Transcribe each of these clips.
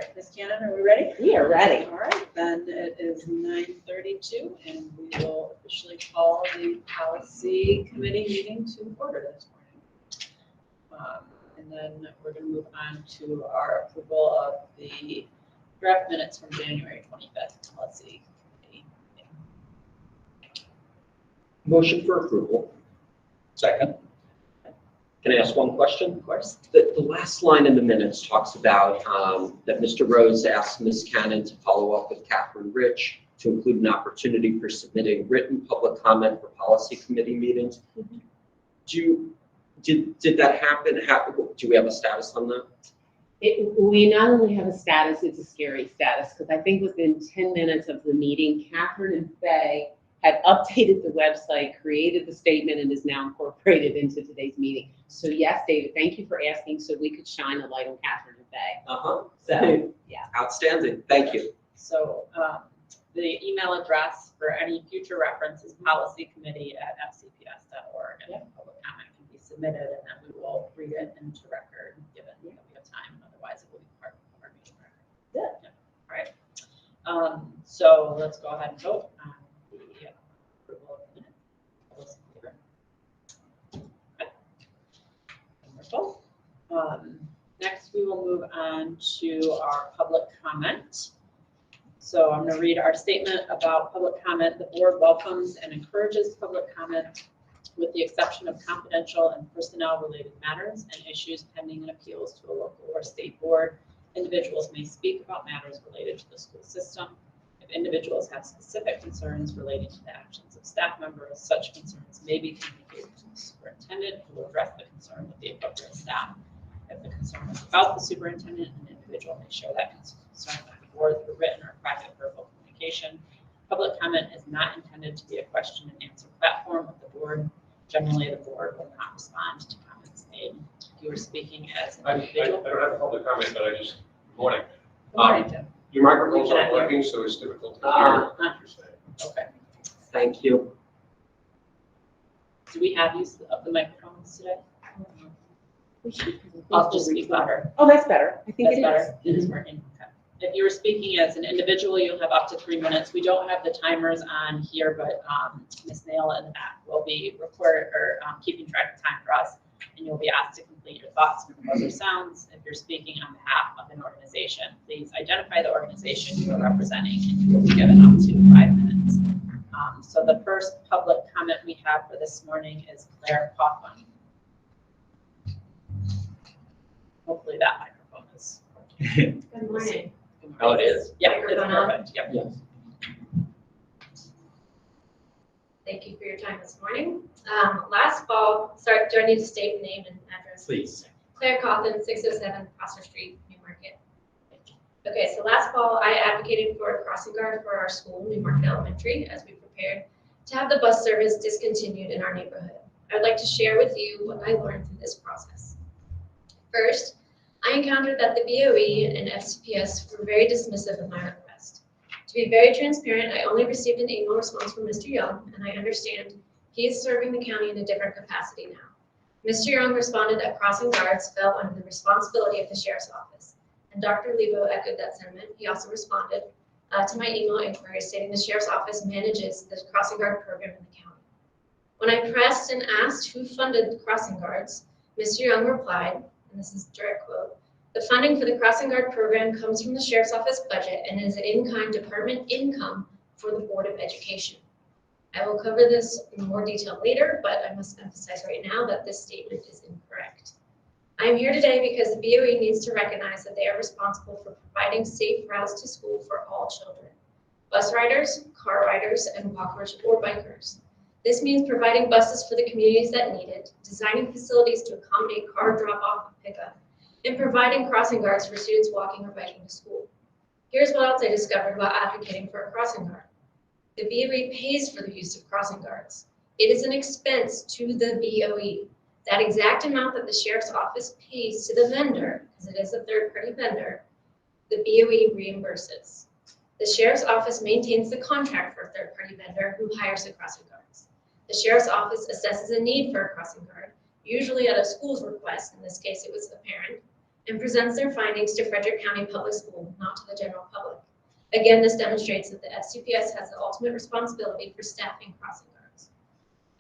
right, Ms. Cannon, are we ready? We are ready. All right, then it is 9:32 and we will officially call the policy committee meeting to order this morning. And then we're going to move on to our approval of the draft minutes from January 25th policy committee meeting. Motion for approval. Second. Can I ask one question? Of course. The last line in the minutes talks about that Mr. Rose asked Ms. Cannon to follow up with Catherine Rich to include an opportunity for submitting written public comment for policy committee meetings. Did that happen? Do we have a status on that? We not only have a status, it's a scary status, because I think within 10 minutes of the meeting, Catherine and Faye had updated the website, created the statement, and is now incorporated into today's meeting. So yes, David, thank you for asking so we could shine a light on Catherine and Faye. So, yeah. Outstanding. Thank you. So the email address for any future reference is policycommittee@fcps.org, and public comment can be submitted, and then we will read it into record, given that we have time. Otherwise, it will be part of our meeting record. Yeah. All right. So let's go ahead and vote on the approval of the minutes. All those in favor? Okay. Wonderful. Next, we will move on to our public comment. So I'm going to read our statement about public comment. The board welcomes and encourages public comment with the exception of confidential and personnel-related matters and issues pending in appeals to a local or state board. Individuals may speak about matters related to the school system. If individuals have specific concerns relating to the actions of staff members, such concerns may be communicated to the superintendent, who will address the concern with the appropriate staff. If the concern is about the superintendent, an individual may share that concern with the board through written or private verbal communication. Public comment is not intended to be a question and answer platform of the board. Generally, the board will not respond to comments made. If you are speaking as an I individual. don't have a public comment, but Good morning. Good morning, Jim. Your microphone's We not cannot hear. working, so it's difficult to hear what you're saying. Okay. Thank you. Do we have use of the microphones today? We should- I'll just speak louder. Oh, that's better. I think That's it better. is. It is working. Okay. If you were speaking as an individual, you'll have up to 3 minutes. We don't have the timers on here, but Ms. Nail in the back will be keeping track of time for us, and you'll be asked to complete your thoughts and other sounds. If you're speaking on behalf of an organization, please identify the organization you are representing, and you will be given up to 5 minutes. So the first public comment we have for this morning is Claire Coughlin. Hopefully that microphone is. Good morning. Oh, it is. Yeah, it's perfect. Yep. Yes. Thank you for your time this morning. Last fall, do I need to state name and address? Please. Claire Coughlin, 607 Prosser Street, Newmarket. Okay, so last fall, I advocated for a crossing guard for our school, Newmarket Elementary, as we prepared to have the bus service discontinued in our neighborhood. I'd like to share with you what I learned through this process. First, I encountered that the BOE and FCPS were very dismissive of my request. To be very transparent, I only received an email response from Mr. Young, and I understand he is serving the county in a different capacity now. Mr. Young responded that crossing guards fell under the responsibility of the sheriff's office, and Dr. Lebo echoed that sentiment. He also responded to my email inquiry stating the sheriff's office manages the crossing guard program in the county. When I pressed and asked who funded the crossing guards, Mr. Young replied, and this is a direct quote, "The funding for the crossing guard program comes from the sheriff's office budget and is an in-kind department income for the Board of Education." I will cover this in more detail later, but I must emphasize right now that this statement is incorrect. I am here today because the BOE needs to recognize that they are responsible for providing safe routes to school for all children, bus riders, car riders, and walkers or bikers. This means providing buses for the communities that need it, designing facilities to accommodate car drop-off and pickup, and providing crossing guards for students walking or biking to school. Here's what else I discovered while advocating for a crossing guard. The BOE pays for the use of crossing guards. It is an expense to the BOE. That exact amount that the sheriff's office pays to the vendor, because it is a third-party vendor, the BOE reimburses. The sheriff's office maintains the contract for a third-party vendor who hires the crossing guards. The sheriff's office assesses a need for a crossing guard, usually at a school's request. In this case, it was the parent. and presents their findings to Frederick County Public School, not to the general public. Again, this demonstrates that the FCPS has the ultimate responsibility for staffing crossing guards.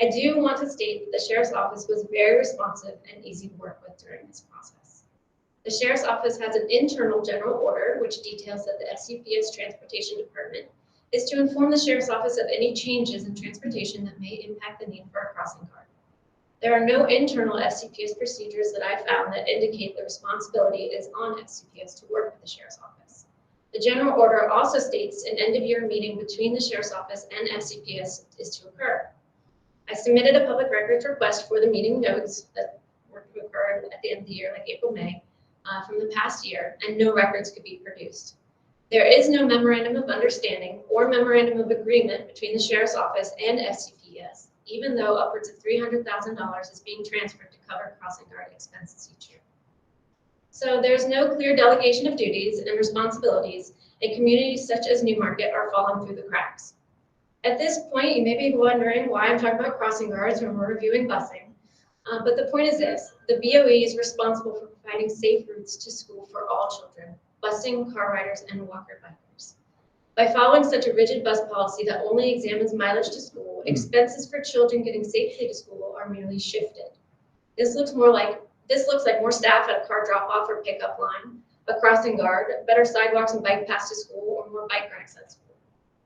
I do want to state that the Sheriff's Office was very responsive and easy to work with during this process. The Sheriff's Office has an internal general order which details that the FCPS Transportation Department is to inform the Sheriff's Office of any changes in transportation that may impact the need for a crossing guard. There are no internal FCPS procedures that I found that indicate the responsibility is on FCPS to work with the Sheriff's Office. The general order also states an end-of-year meeting between the Sheriff's Office and FCPS is to occur. I submitted a public records request for the meeting notes that were to occur at the end of the year, like April, May, from the past year, and no records could be produced. There is no memorandum of understanding or memorandum of agreement between the Sheriff's Office and FCPS, even though upwards of $300,000 is being transferred to cover crossing guard expenses each year. So there's no clear delegation of duties and responsibilities, and communities such as Newmarket are falling through the cracks. At this point, you may be wondering why I'm talking about crossing guards when we're reviewing busing, but the point is this: the BOE is responsible for providing safe routes to school for all children, busing, car riders, and walker bikers. By following such a rigid bus policy that only examines mileage to school, expenses for children getting safely to school are merely shifted. This looks like more staff at a car drop-off or pickup line, a crossing guard, better sidewalks and bike paths to school, or more bike racks at school.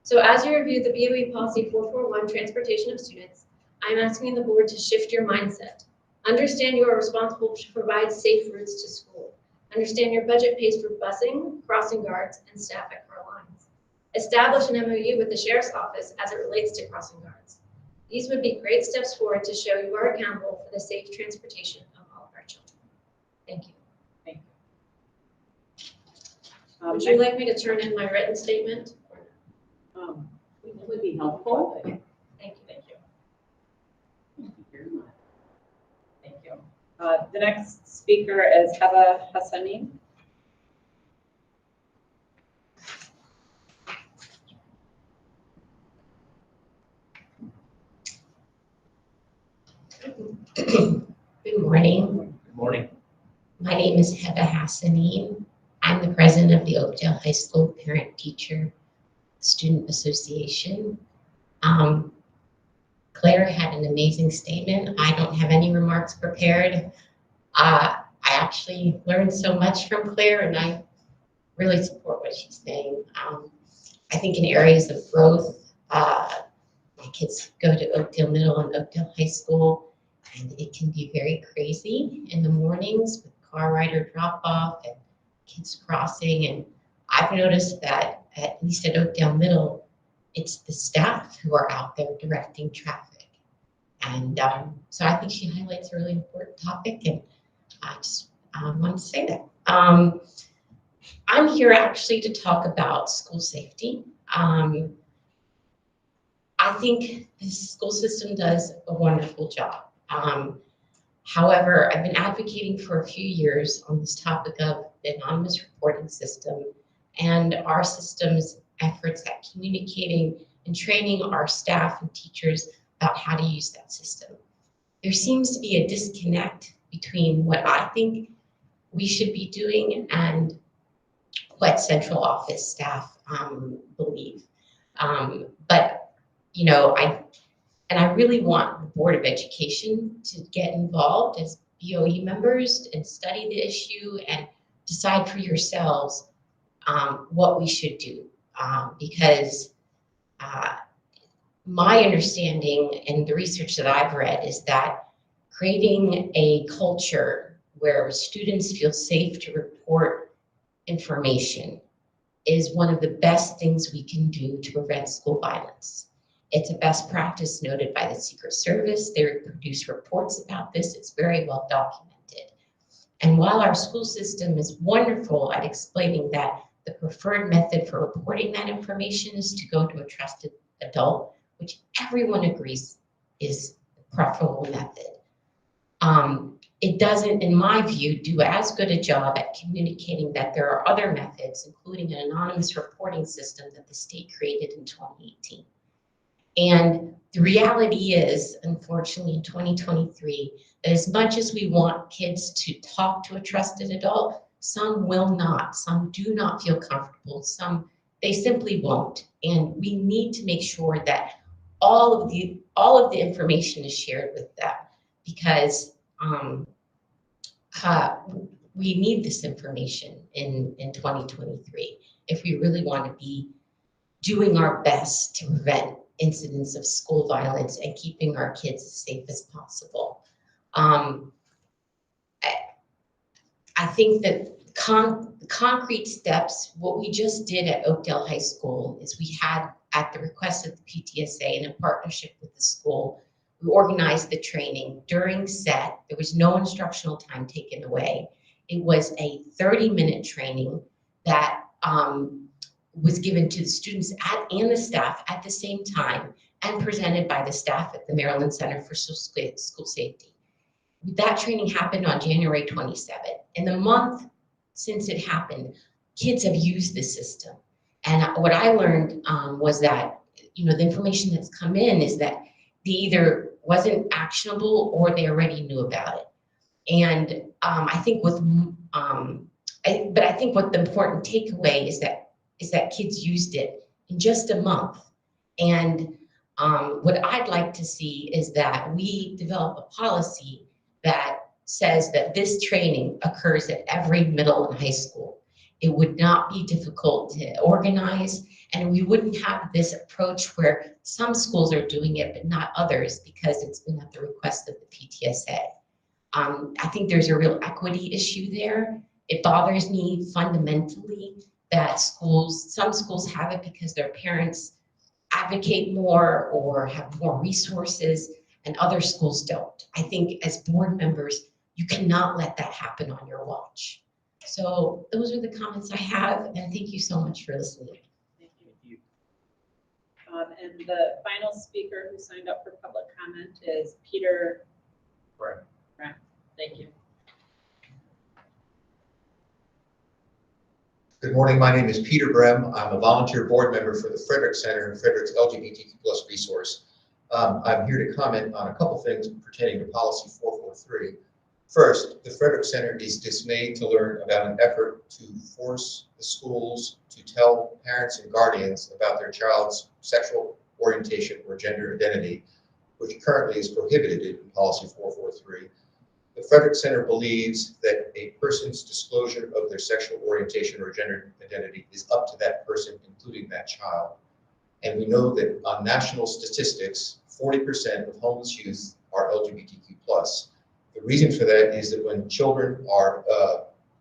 So as you review the BOE Policy 441, Transportation of Students, I'm asking the board to shift your mindset. Understand you are responsible to provide safe routes to school. Understand your budget pays for busing, crossing guards, and staff at car lines. Establish an MOU with the Sheriff's Office as it relates to crossing guards. These would be great steps forward to show you are accountable for the safe transportation of all of our children. Thank you. Thank you. Would you like me to turn in my written statement? It would be helpful. Thank you. Thank you. Thank you very much. Thank you. The next speaker is Heba Hassani. Good morning. Good morning. My name is Heba Hassanin. I'm the president of the Oakdale High School Parent Teacher Student Association. Claire had an amazing statement. I don't have any remarks prepared. I actually learned so much from Claire, and I really support what she's saying. I think in areas of growth, my kids go to Oakdale Middle and Oakdale High School, and it can be very crazy in the mornings with car rider drop off and kids crossing. And I've noticed that at least at Oakdale Middle, it's the staff who are out there directing traffic. And so I think she highlights a really important topic, and I just want to say that. I'm here actually to talk about school safety. I think the school system does a wonderful job. However, I've been advocating for a few years on this topic of the anonymous reporting system and our system's efforts at communicating and training our staff and teachers about how to use that system. There seems to be a disconnect between what I think we should be doing and what central office staff believe. But, you know, I really want the Board of Education to get involved as BOE members and study the issue and decide for yourselves what we should do. Because my understanding and the research that I've read is that creating a culture where students feel safe to report information is one of the best things we can do to prevent school violence. It's a best practice noted by the Secret Service. They produce reports about this. It's very well documented. And while our school system is wonderful at explaining that the preferred method for reporting that information is to go to a trusted adult, which everyone agrees is the preferable method. It doesn't, in my view, do as good a job at communicating that there are other methods, including an anonymous reporting system that the state created in 2018. And the reality is, unfortunately, in 2023, that as much as we want kids to talk to a trusted adult, Some will not, some do not feel comfortable, some, they simply won't. And we need to make sure that all of the information is shared with them, because we need this information in 2023 if we really want to be doing our best to prevent incidents of school violence and keeping our kids as safe as possible. I think that concrete steps, what we just did at Oakdale High School is we had, at the request of the PTSA and in partnership with the school, we organized the training during set. There was no instructional time taken away. It was a 30-minute training that was given to the students and the staff at the same time and presented by the staff at the Maryland Center for School Safety. That training happened on January 27th. In the month since it happened, kids have used the system. And what I learned was that, the information that's come in is that they either wasn't actionable or they already knew about it. And I think what the important takeaway is that kids used it in just a month. And what I'd like to see is that we develop a policy that says that this training occurs at every middle and high school. It would not be difficult to organize, and we wouldn't have this approach where some schools are doing it but not others because it's been at the request of the PTSA. I think there's a real equity issue there. It bothers me fundamentally that some schools have it because their parents advocate more or have more resources, and other schools don't. I think as board members, you cannot let that happen on your watch. So those are the comments I have, and thank you so much for listening. Thank you. And the final speaker who signed up for public comment is Peter. Right. Thank you. Good morning, my name is Peter Brem. I'm a volunteer board member for the Frederick Center and Frederick's LGBTQ+ resource. I'm here to comment on a couple things pertaining to policy 443. First, the Frederick Center is dismayed to learn about an effort to force the schools to tell parents and guardians about their child's sexual orientation or gender identity, which currently is prohibited in policy 443. The Frederick Center believes that a person's disclosure of their sexual orientation or gender identity is up to that person, including that child. And we know that on national statistics, 40% of homeless youth are LGBTQ+. The reason for that is that when children are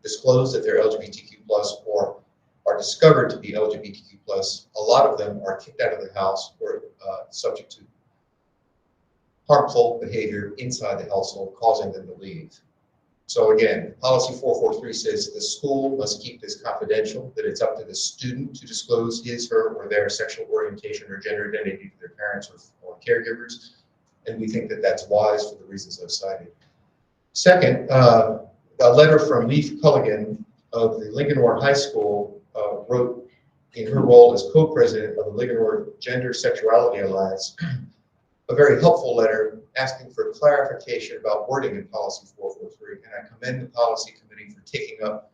disclosed that they're LGBTQ+ or are discovered to be LGBTQ+, a lot of them are kicked out of the house or subject to harmful behavior inside the household, causing them to leave. So again, policy 443 says the school must keep this confidential, that it's up to the student to disclose his, her, or their sexual orientation or gender identity to their parents or caregivers. And we think that that's wise for the reasons I've cited. Second, a letter from Leif Culligan of the Linganore High School wrote in her role as co-president of the Linganore Gender Sexuality Alliance, a very helpful letter asking for clarification about wording in policy 443. And I commend the policy committee for taking up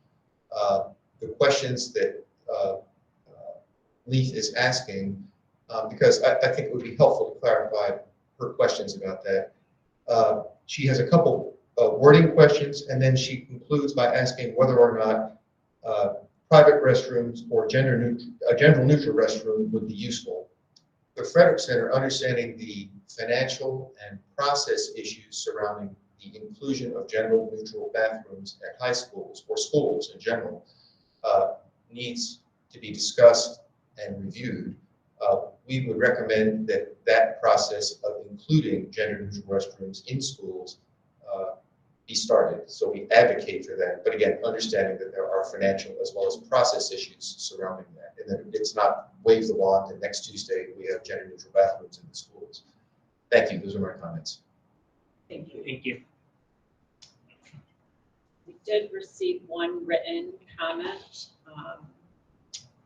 the questions that Leif is asking, because I think it would be helpful to clarify her questions about that. She has a couple wording questions, and then she concludes by asking whether or not private restrooms or a gender neutral restroom would be useful. The Frederick Center, understanding the financial and process issues surrounding the inclusion of gender neutral bathrooms at high schools or schools in general, needs to be discussed and reviewed. We would recommend that that process of including gender neutral restrooms in schools be started. So we advocate for that, but again, understanding that there are financial as well as process issues surrounding that, and that it's not wave the wand and next Tuesday we have gender neutral bathrooms in the schools. Thank you. Those are my comments. Thank you. Thank you. We did receive one written comment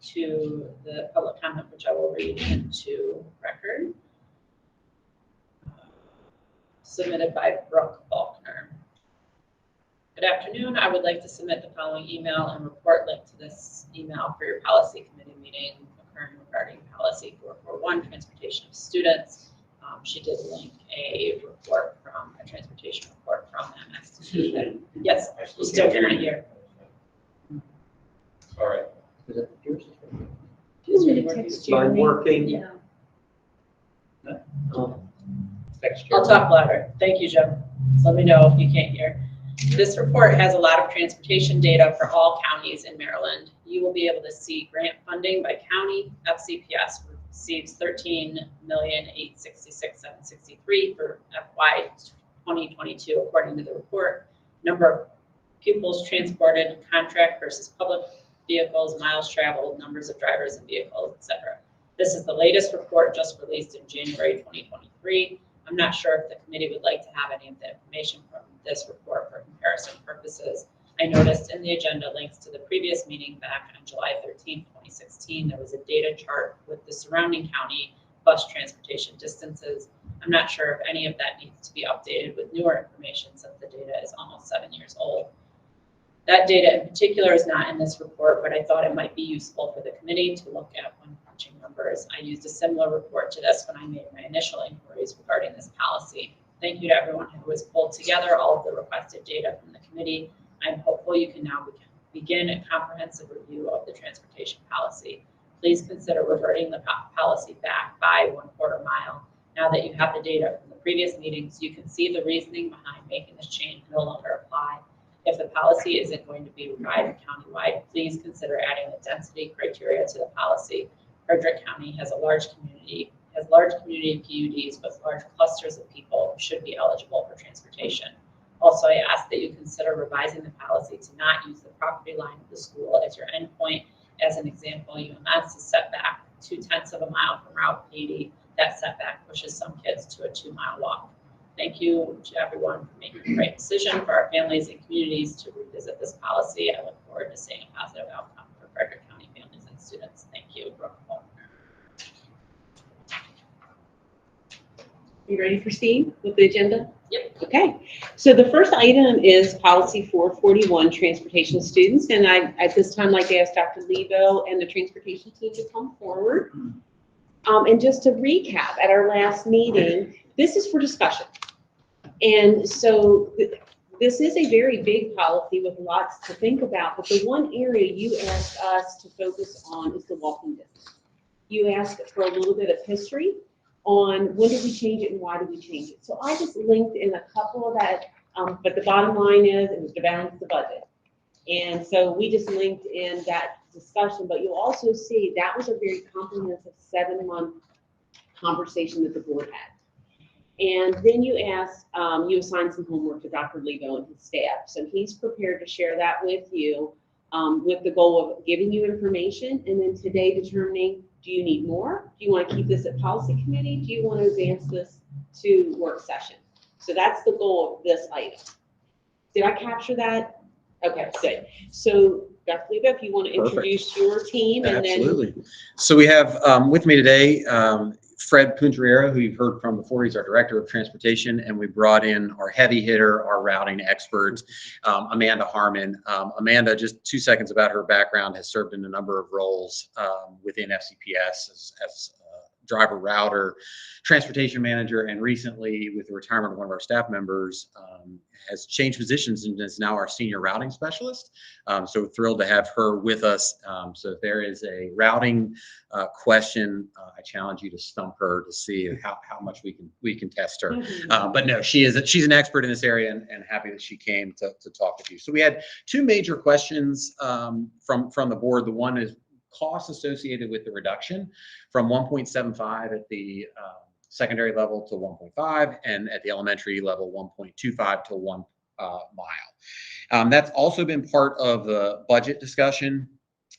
to the public comment, which I will read into record. Submitted by Brooke Faulkner. Good afternoon. I would like to submit the following email and report link to this email for your policy committee meeting occurring regarding policy 441, transportation of students. She did link a report from, a transportation report from MST. Yes, I you still cannot hear. All right. Is that yours? Just gonna text you. Mine working? Yeah. Text I'll talk louder. Thank you, Jim. Let me know if you can't hear. This report has a lot of transportation data for all counties in Maryland. You will be able to see grant funding by county. FCPS receives $13,866,763 for FY 2022, according to the report. Number of pupils transported, contract versus public vehicles, miles traveled, numbers of drivers and vehicles, etc. This is the latest report just released in January 2023. I'm not sure if the committee would like to have any of the information from this report for comparison purposes. I noticed in the agenda links to the previous meeting back on July 13, 2016. There was a data chart with the surrounding county bus transportation distances. I'm not sure if any of that needs to be updated with newer information since the data is almost 7 years old. That data in particular is not in this report, but I thought it might be useful for the committee to look at when crunching numbers. I used a similar report to this when I made my initial inquiries regarding this policy. Thank you to everyone who has pulled together all of the requested data from the committee. I'm hopeful you can now begin a comprehensive review of the transportation policy. Please consider reverting the policy back by 1/4 mile. Now that you have the data from the previous meetings, you can see the reasoning behind making this change no longer apply. If the policy isn't going to be revised countywide, please consider adding the density criteria to the policy. Frederick County has a large community PUDs with large clusters of people who should be eligible for transportation. Also, I ask that you consider revising the policy to not use the property line of the school as your endpoint. As an example, UMS is set back 0.2 of a mile from Route 80. That setback pushes some kids to a 2-mile walk. Thank you to everyone for making the right decision for our families and communities to revisit this policy. I look forward to seeing a positive outcome for Frederick County families and students. Thank you, Brooke. You ready for Steve with the agenda? Yep. Okay, so the first item is policy 441, transportation students. And I, at this time, like to ask Dr. Lebo and the transportation team to come forward. And just to recap, at our last meeting, this is for discussion. And so this is a very big policy with lots to think about, but the one area you asked us to focus on is the walking distance. You asked for a little bit of history on when did we change it and why did we change it. So I just linked in a couple of that, but the bottom line is it was to balance the budget. And so we just linked in that discussion, but you'll also see that was a very comprehensive 7-month conversation that the board had. And then you asked, you assigned some homework to Dr. Lebo and his staff. So he's prepared to share that with you with the goal of giving you information and then today determining, do you need more? Do you want to keep this at policy committee? Do you want to advance this to work session? So that's the goal of this item. Did I capture that? Okay, good. So Dr. Lebo, if you want to introduce your team and Absolutely. So we have with me today Fred Puntriero, who you've heard from before. He's our Director of Transportation, and we brought in our heavy hitter, our routing expert, Amanda Harmon. Amanda, just 2 seconds about her background, has served in a number of roles within FCPS as driver router, transportation manager, and recently with the retirement of one of our staff members, has changed positions and is now our senior routing specialist. So thrilled to have her with us. So if there is a routing question, I challenge you to stump her to see how much we can test her. But no, she's an expert in this area and happy that she came to talk with you. So we had 2 major questions from the board. The one is costs associated with the reduction from 1.75 at the secondary level to 1.5 and at the elementary level 1.25 to 1 mile. That's also been part of the budget discussion.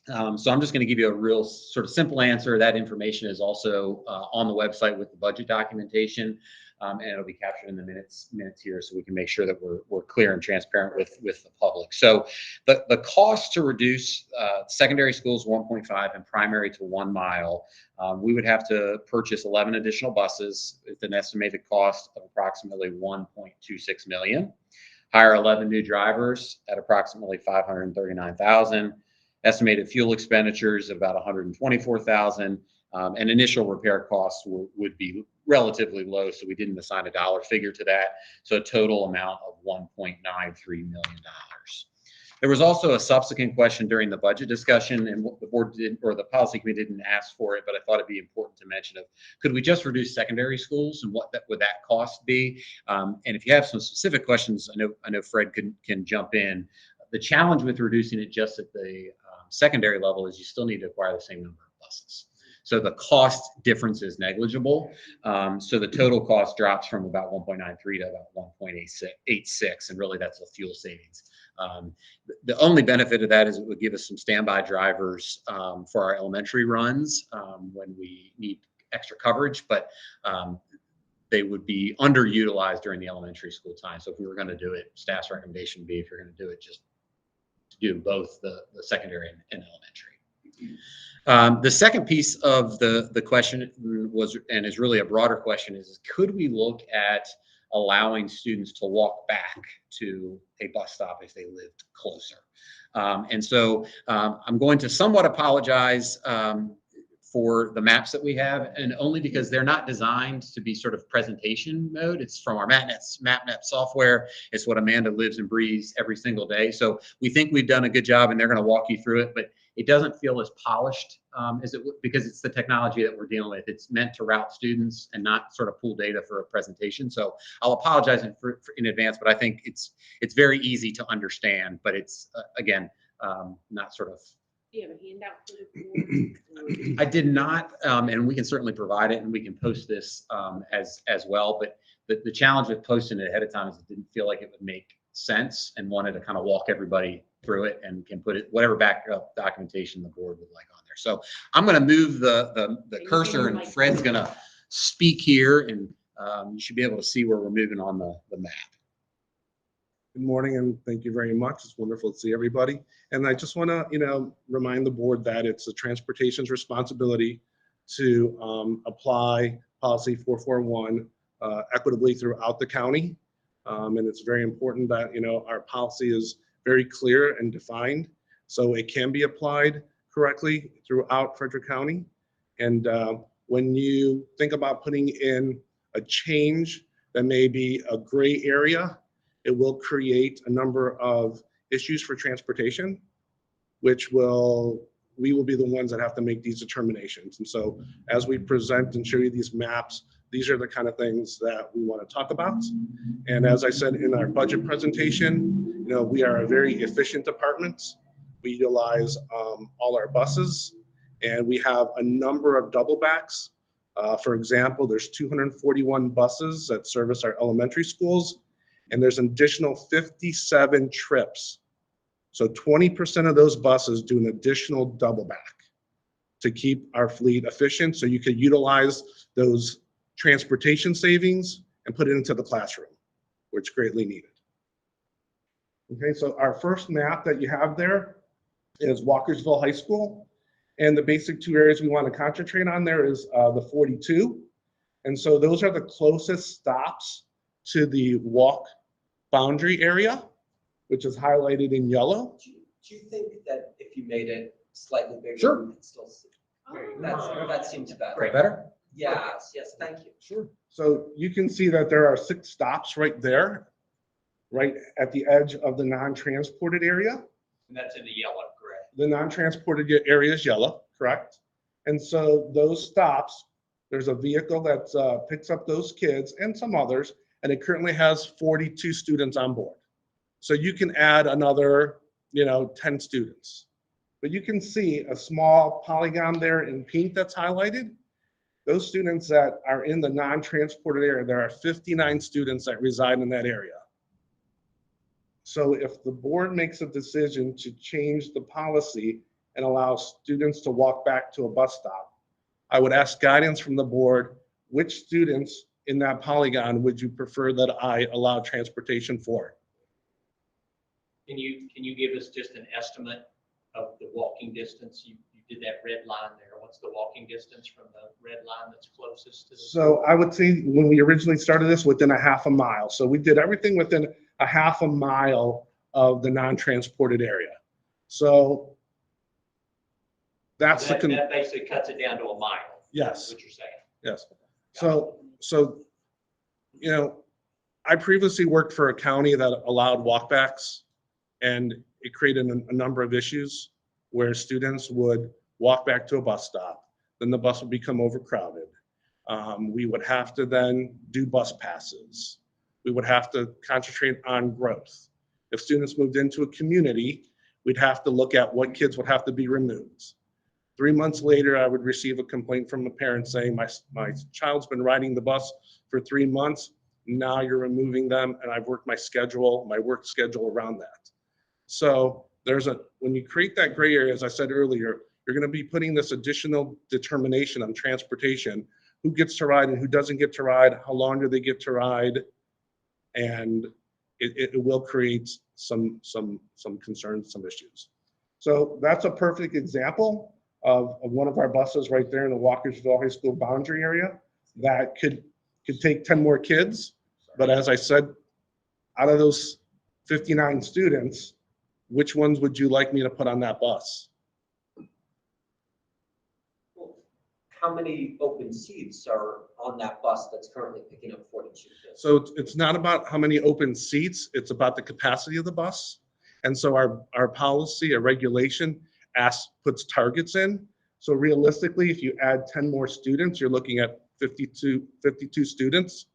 So I'm just going to give you a real sort of simple answer. That information is also on the website with the budget documentation, and it'll be captured in the minutes here, so we can make sure that we're clear and transparent with the public. So the cost to reduce secondary schools 1.5 and primary to 1 mile, we would have to purchase 11 additional buses with an estimated cost of approximately $1.26 million. hire 11 new drivers at approximately $539,000, estimated fuel expenditures of about $124,000, and initial repair costs would be relatively low, so we didn't assign a dollar figure to that. So a total amount of $1.93 million. There was also a subsequent question during the budget discussion, and what the board did, or the policy committee didn't ask for it, but I thought it'd be important to mention of, could we just reduce secondary schools and what would that cost be? And if you have some specific questions, I know Fred can jump in. The challenge with reducing it just at the secondary level is you still need to acquire the same number of buses. So the cost difference is negligible. So the total cost drops from about 1.93 to about 1.86, and really that's a fuel savings. The only benefit of that is it would give us some standby drivers for our elementary runs when we need extra coverage, but they would be underutilized during the elementary school time. So if we were going to do it, staff's recommendation would be, if you're going to do it, just do both the secondary and elementary. The second piece of the question was, and is really a broader question, is could we look at allowing students to walk back to a bus stop if they lived closer? And so I'm going to somewhat apologize for the maps that we have, and only because they're not designed to be sort of presentation mode. It's from our MapNet software. It's what Amanda lives and breathes every single day. So we think we've done a good job, and they're going to walk you through it, but it doesn't feel as polished as it would, because it's the technology that we're dealing with. It's meant to route students and not sort of pull data for a presentation. So I'll apologize in advance, but I think it's very easy to understand, but it's again, not sort of. Do you have a handout for the board? I did not, and we can certainly provide it, and we can post this as well. But the challenge with posting it ahead of time is it didn't feel like it would make sense, and wanted to kind of walk everybody through it and can put it whatever backup documentation the board would like on there. So I'm going to move the cursor, and Fred's going to speak here, and you should be able to see where we're moving on the map. Good morning, and thank you very much. It's wonderful to see everybody. And I just want to, remind the board that it's the transportation's responsibility to apply policy 441 equitably throughout the county. And it's very important that, our policy is very clear and defined, so it can be applied correctly throughout Frederick County. And when you think about putting in a change that may be a gray area, it will create a number of issues for transportation, which we will be the ones that have to make these determinations. And so as we present and show you these maps, these are the kind of things that we want to talk about. And as I said in our budget presentation, we are a very efficient department. We utilize all our buses, and we have a number of double backs. For example, there's 241 buses that service our elementary schools, and there's an additional 57 trips. So 20% of those buses do an additional double back to keep our fleet efficient, so you could utilize those transportation savings and put it into the classroom, which greatly needed. Okay, so our first map that you have there is Walkersville High School. And the basic two areas we want to concentrate on there is the 42. And so those are the closest stops to the walk boundary area, which is highlighted in yellow. Do you think that if you made it slightly bigger, Sure. you could still see? That seems better. Better? Yes, thank you. Sure. So you can see that there are 6 stops right there, right at the edge of the non-transported area. And that's in the yellow, correct? The non-transported area is yellow, correct? And so those stops, there's a vehicle that picks up those kids and some others, and it currently has 42 students on board. So you can add another, 10 students. But you can see a small polygon there in pink that's highlighted. Those students that are in the non-transported area, there are 59 students that reside in that area. So if the board makes a decision to change the policy and allow students to walk back to a bus stop, I would ask guidance from the board, which students in that polygon would you prefer that I allow transportation for? Can you give us just an estimate of the walking distance? You did that red line there. What's the walking distance from the red line that's closest to the? So I would say when we originally started this, within a half a mile. So we did everything within a half a mile of the non-transported area. So that's That basically cuts it down to a mile. yes, What you're saying. yes. So, you know, I previously worked for a county that allowed walkbacks, and it created a number of issues where students would walk back to a bus stop, then the bus would become overcrowded. We would have to then do bus passes. We would have to concentrate on growth. If students moved into a community, we'd have to look at what kids would have to be removed. 3 months later, I would receive a complaint from a parent saying, my child's been riding the bus for 3 months. Now you're removing them, and I've worked my work schedule around that. So when you create that gray area, as I said earlier, you're going to be putting this additional determination on transportation, who gets to ride and who doesn't get to ride, how long do they get to ride, and it will create some concerns, some issues. So that's a perfect example of one of our buses right there in the Walkersville High School boundary area that could take 10 more kids. But as I said, out of those 59 students, which ones would you like me to put on that bus? How many open seats are on that bus that's currently picking up 42 kids? So it's not about how many open seats, it's about the capacity of the bus. And so our policy, our regulation puts targets in. So realistically, if you add 10 more students, you're looking at 52 students.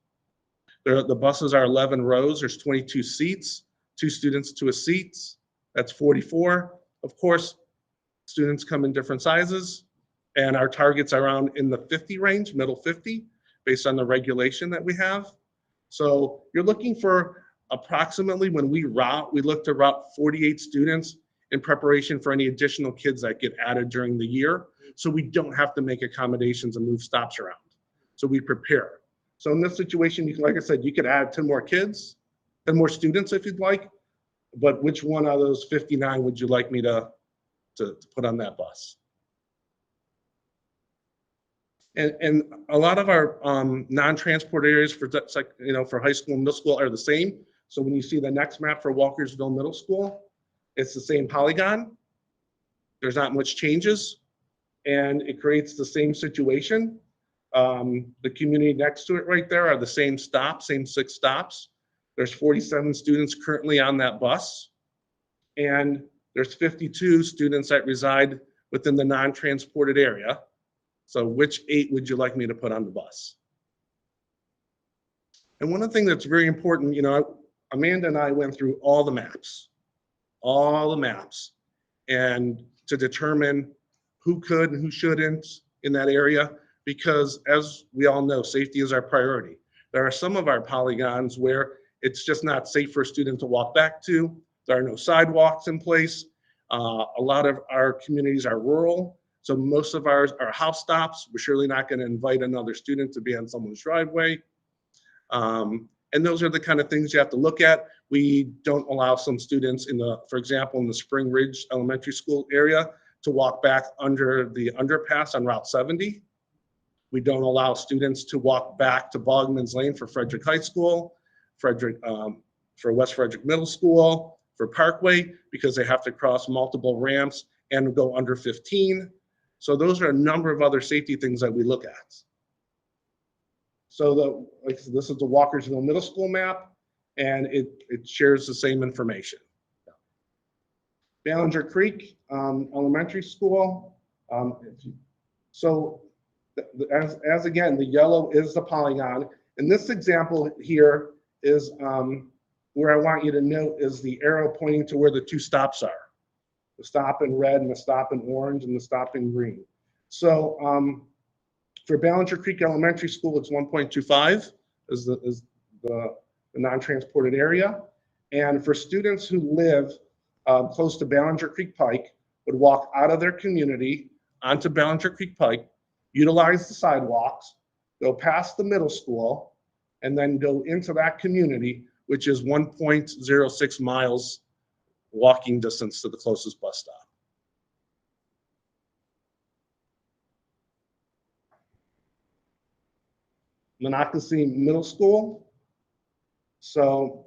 The buses are 11 rows, there's 22 seats, 2 students to a seat, that's 44. Of course, students come in different sizes, and our target's around in the 50 range, middle 50, based on the regulation that we have. So you're looking for approximately, when we look to route 48 students in preparation for any additional kids that get added during the year. So we don't have to make accommodations and move stops around. So we prepare. So in this situation, like I said, you could add 10 more kids, 10 more students if you'd like, but which one of those 59 would you like me to put on that bus? And a lot of our non-transport areas for high school and middle school are the same. So when you see the next map for Walkersville Middle School, it's the same polygon. There's not much changes, and it creates the same situation. The community next to it right there are the same stops, same 6 stops. There's 47 students currently on that bus, and there's 52 students that reside within the non-transported area. So which 8 would you like me to put on the bus? And one of the things that's very important, Amanda and I went through all the maps, and to determine who could and who shouldn't in that area, because as we all know, safety is our priority. There are some of our polygons where it's just not safe for a student to walk back to. There are no sidewalks in place. A lot of our communities are rural. So most of ours are house stops. We're surely not going to invite another student to be on someone's driveway. And those are the kind of things you have to look at. We don't allow some students for example, in the Spring Ridge Elementary School area to walk back under the underpass on Route 70. We don't allow students to walk back to Bogman's Lane for Frederick High School, for West Frederick Middle School, for Parkway, because they have to cross multiple ramps and go under 15. So those are a number of other safety things that we look at. So this is the Walkersville Middle School map, and it shares the same information. Ballinger Creek Elementary School. So as again, the yellow is the polygon. And this example here is where I want you to note is the arrow pointing to where the 2 stops are. The stop in red and the stop in orange and the stop in green. So for Ballinger Creek Elementary School, it's 1.25 is the non-transported area. And for students who live close to Ballinger Creek Pike, would walk out of their community onto Ballinger Creek Pike, utilize the sidewalks, go past the middle school, and then go into that community, which is 1.06 miles walking distance to the closest bus stop. Monocacy Middle School. So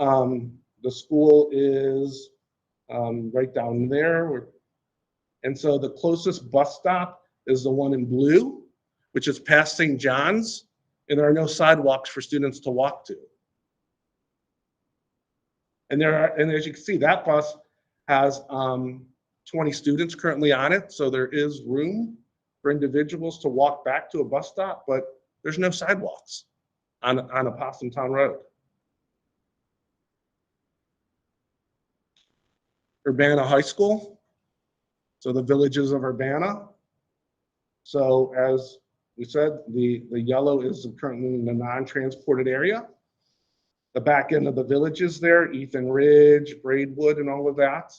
The school is right down there. And so the closest bus stop is the one in blue, which is past St. John's, and there are no sidewalks for students to walk to. And as you can see, that bus has 20 students currently on it, so there is room for individuals to walk back to a bus stop, but there's no sidewalks on Opossum Town Road. Urbana High School, so the villages of Urbana. So as we said, the yellow is currently in the non-transported area. The back end of the villages there, Ethan Ridge, Braidwood, and all of that.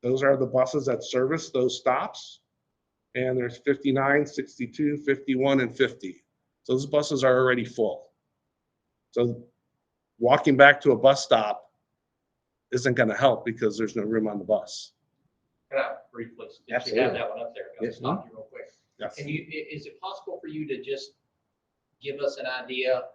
Those are the buses that service those stops. And there's 59, 62, 51, and 50. So those buses are already full. So walking back to a bus stop isn't going to help because there's no room on the bus. Can I briefly, since you Absolutely. have that one up there, can I Yes. stop you real quick? Yes. Can you, is it possible for you to just give us an idea?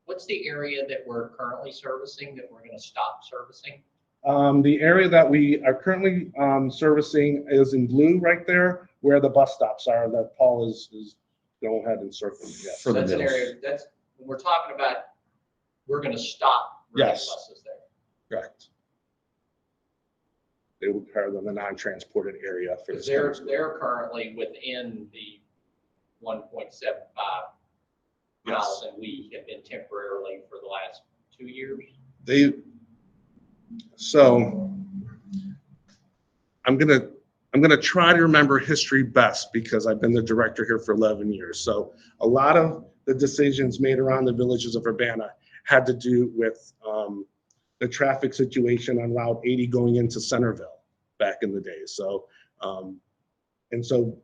What's the area that we're currently servicing that we're gonna stop servicing? The area that we are currently servicing is in blue right there, where the bus stops are that Paul is go ahead and circle. Yes. For the That's an middle. area, that's, when we're talking about, we're gonna stop running Yes. buses there. Correct. They would are the non-transported area for Because this. coming school. they're currently within the 1.75 miles, and we have been temporarily for the last 2 years. So I'm gonna try to remember history best because I've been the director here for 11 years. So a lot of the decisions made around the villages of Urbana had to do with the traffic situation on Route 80 going into Centerville back in the day. So and so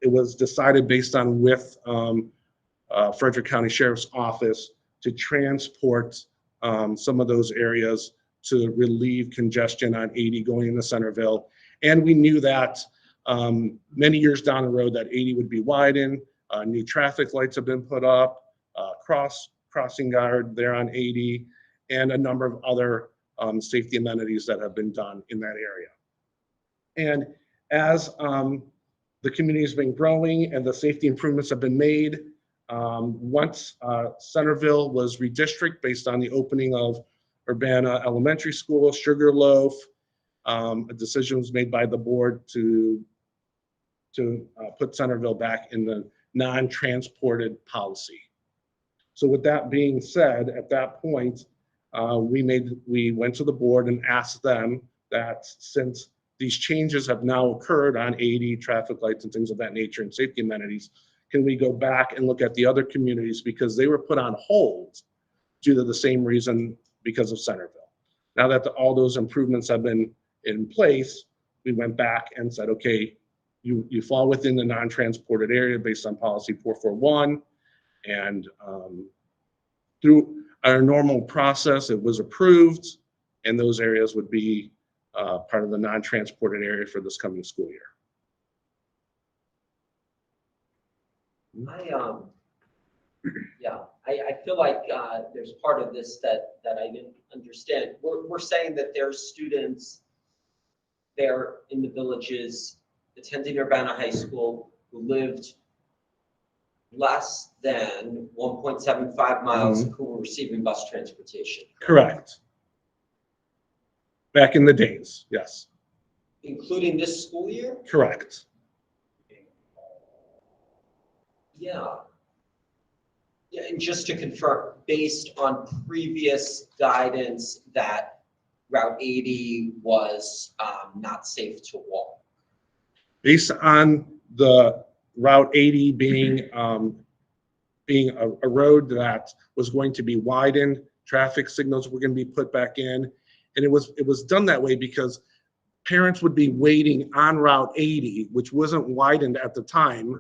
it was decided based on with Frederick County Sheriff's Office to transport some of those areas to relieve congestion on 80 going into Centerville. And we knew that many years down the road that 80 would be widened, new traffic lights have been put up, crossing guard there on 80, and a number of other safety amenities that have been done in that area. And as the community has been growing and the safety improvements have been made, once Centerville was redistricted based on the opening of Urbana Elementary School, Sugarloaf, a decision was made by the board to put Centerville back in the non-transported policy. So with that being said, at that point, we went to the board and asked them that since these changes have now occurred on 80 traffic lights and things of that nature and safety amenities, can we go back and look at the other communities because they were put on hold due to the same reason because of Centerville. Now that all those improvements have been in place, we went back and said, okay, you fall within the non-transported area based on policy 441. And through our normal process, it was approved, and those areas would be part of the non-transported area for this coming school year. I feel like there's part of this that I didn't understand. We're saying that there's students there in the villages attending Urbana High School who lived less than 1.75 miles who were receiving bus transportation. Correct. Back in the days, yes, Including this school year? correct. Yeah. Yeah, and just to confirm, based on previous guidance that Route 80 was not safe to walk. Based on the Route 80 being a road that was going to be widened, traffic signals were going to be put back in. And it was done that way because parents would be waiting on Route 80, which wasn't widened at the time,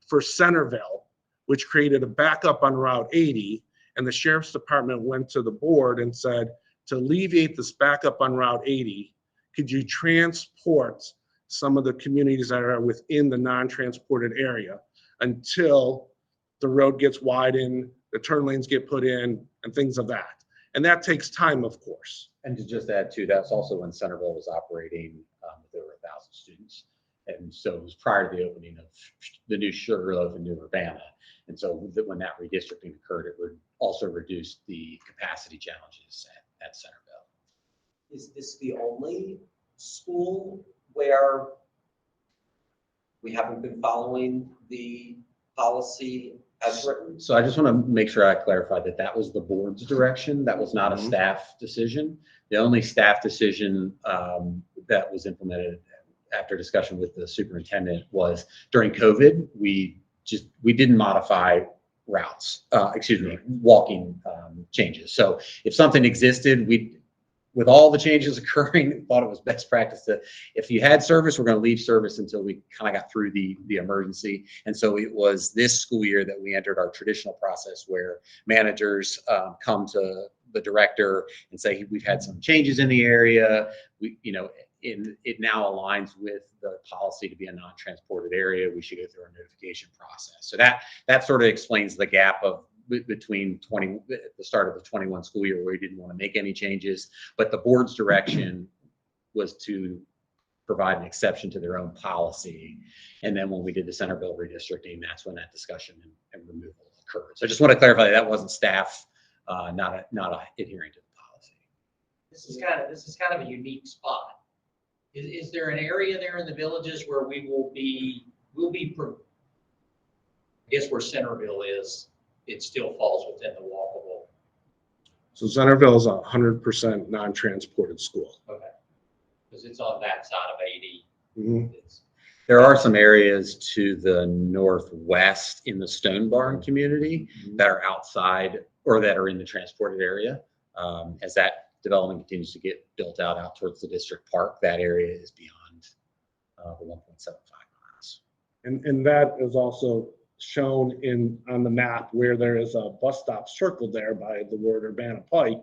for Centerville, which created a backup on Route 80. And the Sheriff's Department went to the board and said, to alleviate this backup on Route 80, could you transport some of the communities that are within the non-transported area until the road gets widened, the turn lanes get put in, and things of that. And that takes time, of course. And to just add to, that's also when Centerville was operating with over 1,000 students. And so it was prior to the opening of the new Sugarloaf and New Urbana. And so when that redistricting occurred, it would also reduce the capacity challenges at Centerville. Is this the only school where we haven't been following the policy as written? So I just want to make sure I clarify that that was the board's direction. That was not a staff decision. The only staff decision that was implemented after discussion with the superintendent was during COVID, we didn't modify routes, walking changes. So if something existed, with all the changes occurring, thought it was best practice to, if you had service, we're going to leave service until we kind of got through the emergency. And so it was this school year that we entered our traditional process where managers come to the director and say, we've had some changes in the area. It now aligns with the policy to be a non-transported area. We should go through our notification process. So that sort of explains the gap of between the start of the 21 school year where we didn't want to make any changes, but the board's direction was to provide an exception to their own policy. And then when we did the Centerville redistricting, that's when that discussion and removal occurred. So I just want to clarify that wasn't staff not adhering to the policy. This is kind of a unique spot. Is there an area there in the villages where we'll be, I guess where Centerville is, it still falls within the walkable? So Centerville is 100% non-transported school. Okay. Because it's on that side of 80. Mhm. There are some areas to the northwest in the Stone Barn community that are outside or that are in the transported area. As that development continues to get built out towards the district park, that area is beyond the 1.75 miles. And that is also shown on the map where there is a bus stop circled there by the word Urbana Pike.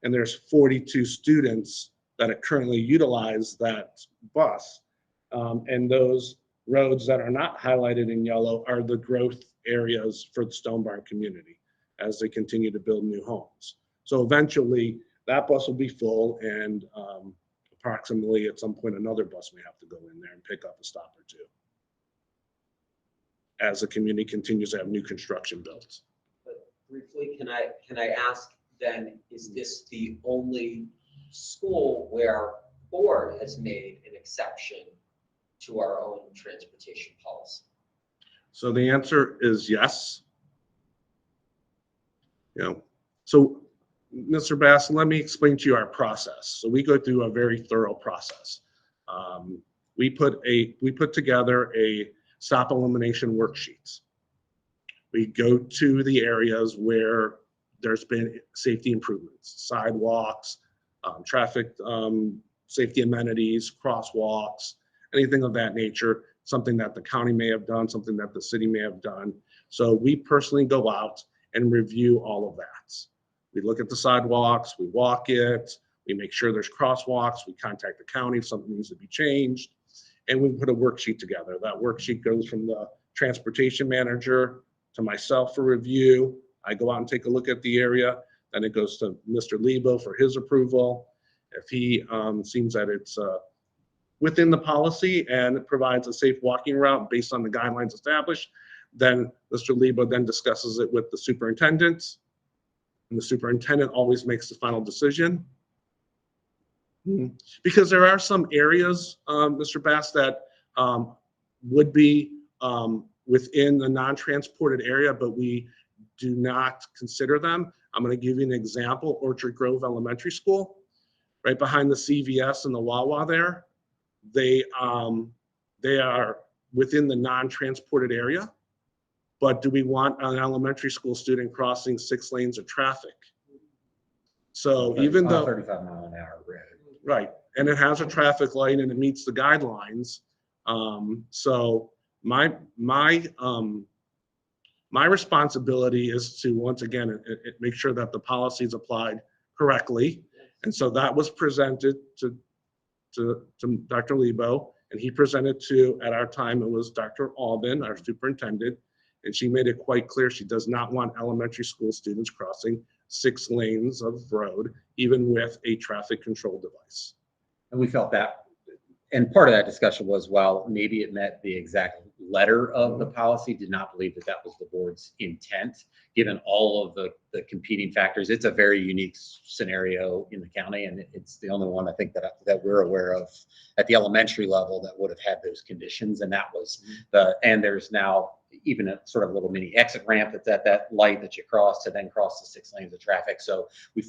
And there's 42 students that currently utilize that bus. And those roads that are not highlighted in yellow are the growth areas for the Stone Barn community as they continue to build new homes. So eventually that bus will be full, and approximately at some point another bus may have to go in there and pick up a stop or two as the community continues to have new construction built. But briefly, can I ask then, is this the only school where board has made an exception to our own transportation policy? So the answer is yes. So Mr. Bass, let me explain to you our process. So we go through a very thorough process. We put together a stop elimination worksheets. We go to the areas where there's been safety improvements, sidewalks, traffic safety amenities, crosswalks, anything of that nature, something that the county may have done, something that the city may have done. So we personally go out and review all of that. We look at the sidewalks, we walk it, we make sure there's crosswalks, we contact the county if something needs to be changed, and we put a worksheet together. That worksheet goes from the transportation manager to myself for review. I go out and take a look at the area, then it goes to Mr. Lebo for his approval. If he seems that it's within the policy and it provides a safe walking route based on the guidelines established, then Mr. Lebo then discusses it with the superintendent, and the superintendent always makes the final decision. Because there are some areas, Mr. Bass, that would be within the non-transported area, but we do not consider them. I'm going to give you an example. Orchard Grove Elementary School, right behind the CVS and the Wawa there, they are within the non-transported area. But do we want an elementary school student crossing 6 lanes of traffic? So even though 35-mile-an-hour road. Right, and it has a traffic light and it meets the guidelines. So my responsibility is to, once again, make sure that the policy is applied correctly. And so that was presented to Dr. Lebo, and he presented to, at our time, it was Dr. Albin, our superintendent, and she made it quite clear she does not want elementary school students crossing 6 lanes of road, even with a traffic control device. And we felt that, and part of that discussion was, well, maybe it met the exact letter of the policy, did not believe that that was the board's intent, given all of the competing factors. It's a very unique scenario in the county, and it's the only one I think that we're aware of at the elementary level that would have had those conditions. And that was and there's now even a sort of little mini exit ramp that's at that light that you cross to then cross the 6 lanes of traffic. So we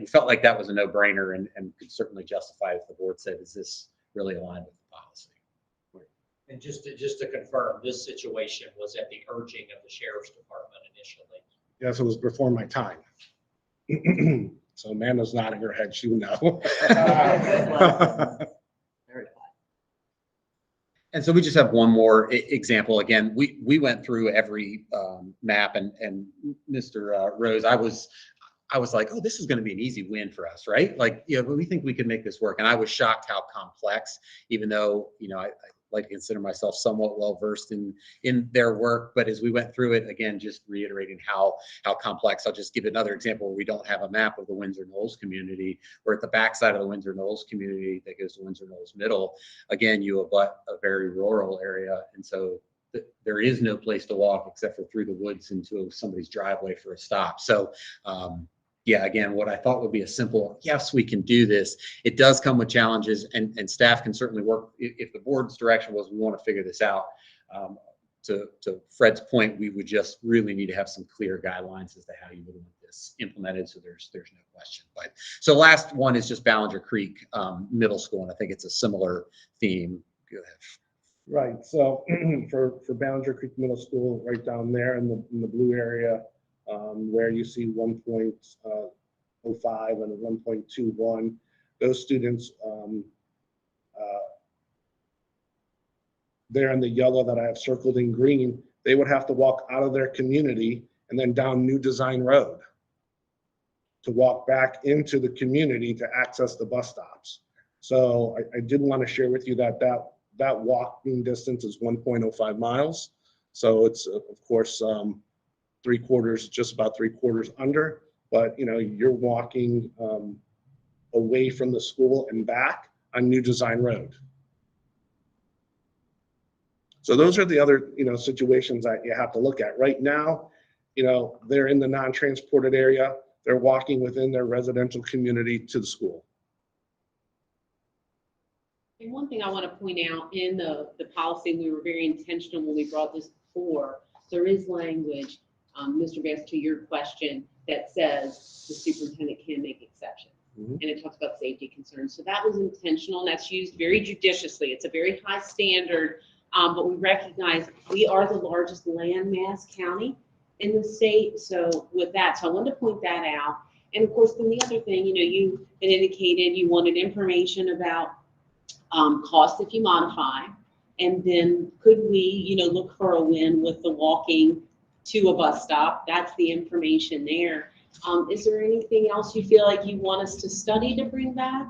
felt like that was a no-brainer and could certainly justify if the board said, is this really aligned with the policy? And just to confirm, this situation was at the urging of the sheriff's department initially. Yes, it was before my time. So Amanda's nodding her head, she would know. And so we just have one more example. Again, we went through every map, and Mr. Rose, I was like, oh, this is going to be an easy win for us, right? Like, we think we could make this work. And I was shocked how complex, even though, I like to consider myself somewhat well-versed in their work. But as we went through it, again, just reiterating how complex. I'll just give another example where we don't have a map of the Windsor Knolls community. We're at the backside of the Windsor Knolls community that goes to Windsor Knolls Middle. Again, you abut a very rural area. And so there is no place to walk except for through the woods into somebody's driveway for a stop. So, yeah, again, what I thought would be a simple, yes, we can do this. It does come with challenges, and staff can certainly work. If the board's direction was, we want to figure this out. To Fred's point, we would just really need to have some clear guidelines as to how you would want this implemented. So there's no question. But so last one is just Ballinger Creek Middle School, and I think it's a similar theme. Go ahead. Right, so for Ballinger Creek Middle School, right down there in the blue area, where you see 1.05 and 1.21, those students, there in the yellow that I have circled in green, they would have to walk out of their community and then down New Design Road to walk back into the community to access the bus stops. So I did want to share with you that walking distance is 1.05 miles. So it's, of course, just about three quarters under, but you're walking away from the school and back on New Design Road. So those are the other situations that you have to look at. Right now, they're in the non-transported area. They're walking within their residential community to the school. And one thing I want to point out in the policy, we were very intentional when we brought this before, there is language, Mr. Bass, to your question, that says the superintendent can make exceptions. Mm-hmm. And it talks about safety concerns. So that was intentional, and that's used very judiciously. It's a very high standard, but we recognize we are the largest landmass county in the state. So with that, so I wanted to point that out. And of course, then the other thing, you had indicated you wanted information about cost if you modify, and then could we, look for a win with the walking to a bus stop? That's the information there. Is there anything else you feel like you want us to study to bring back?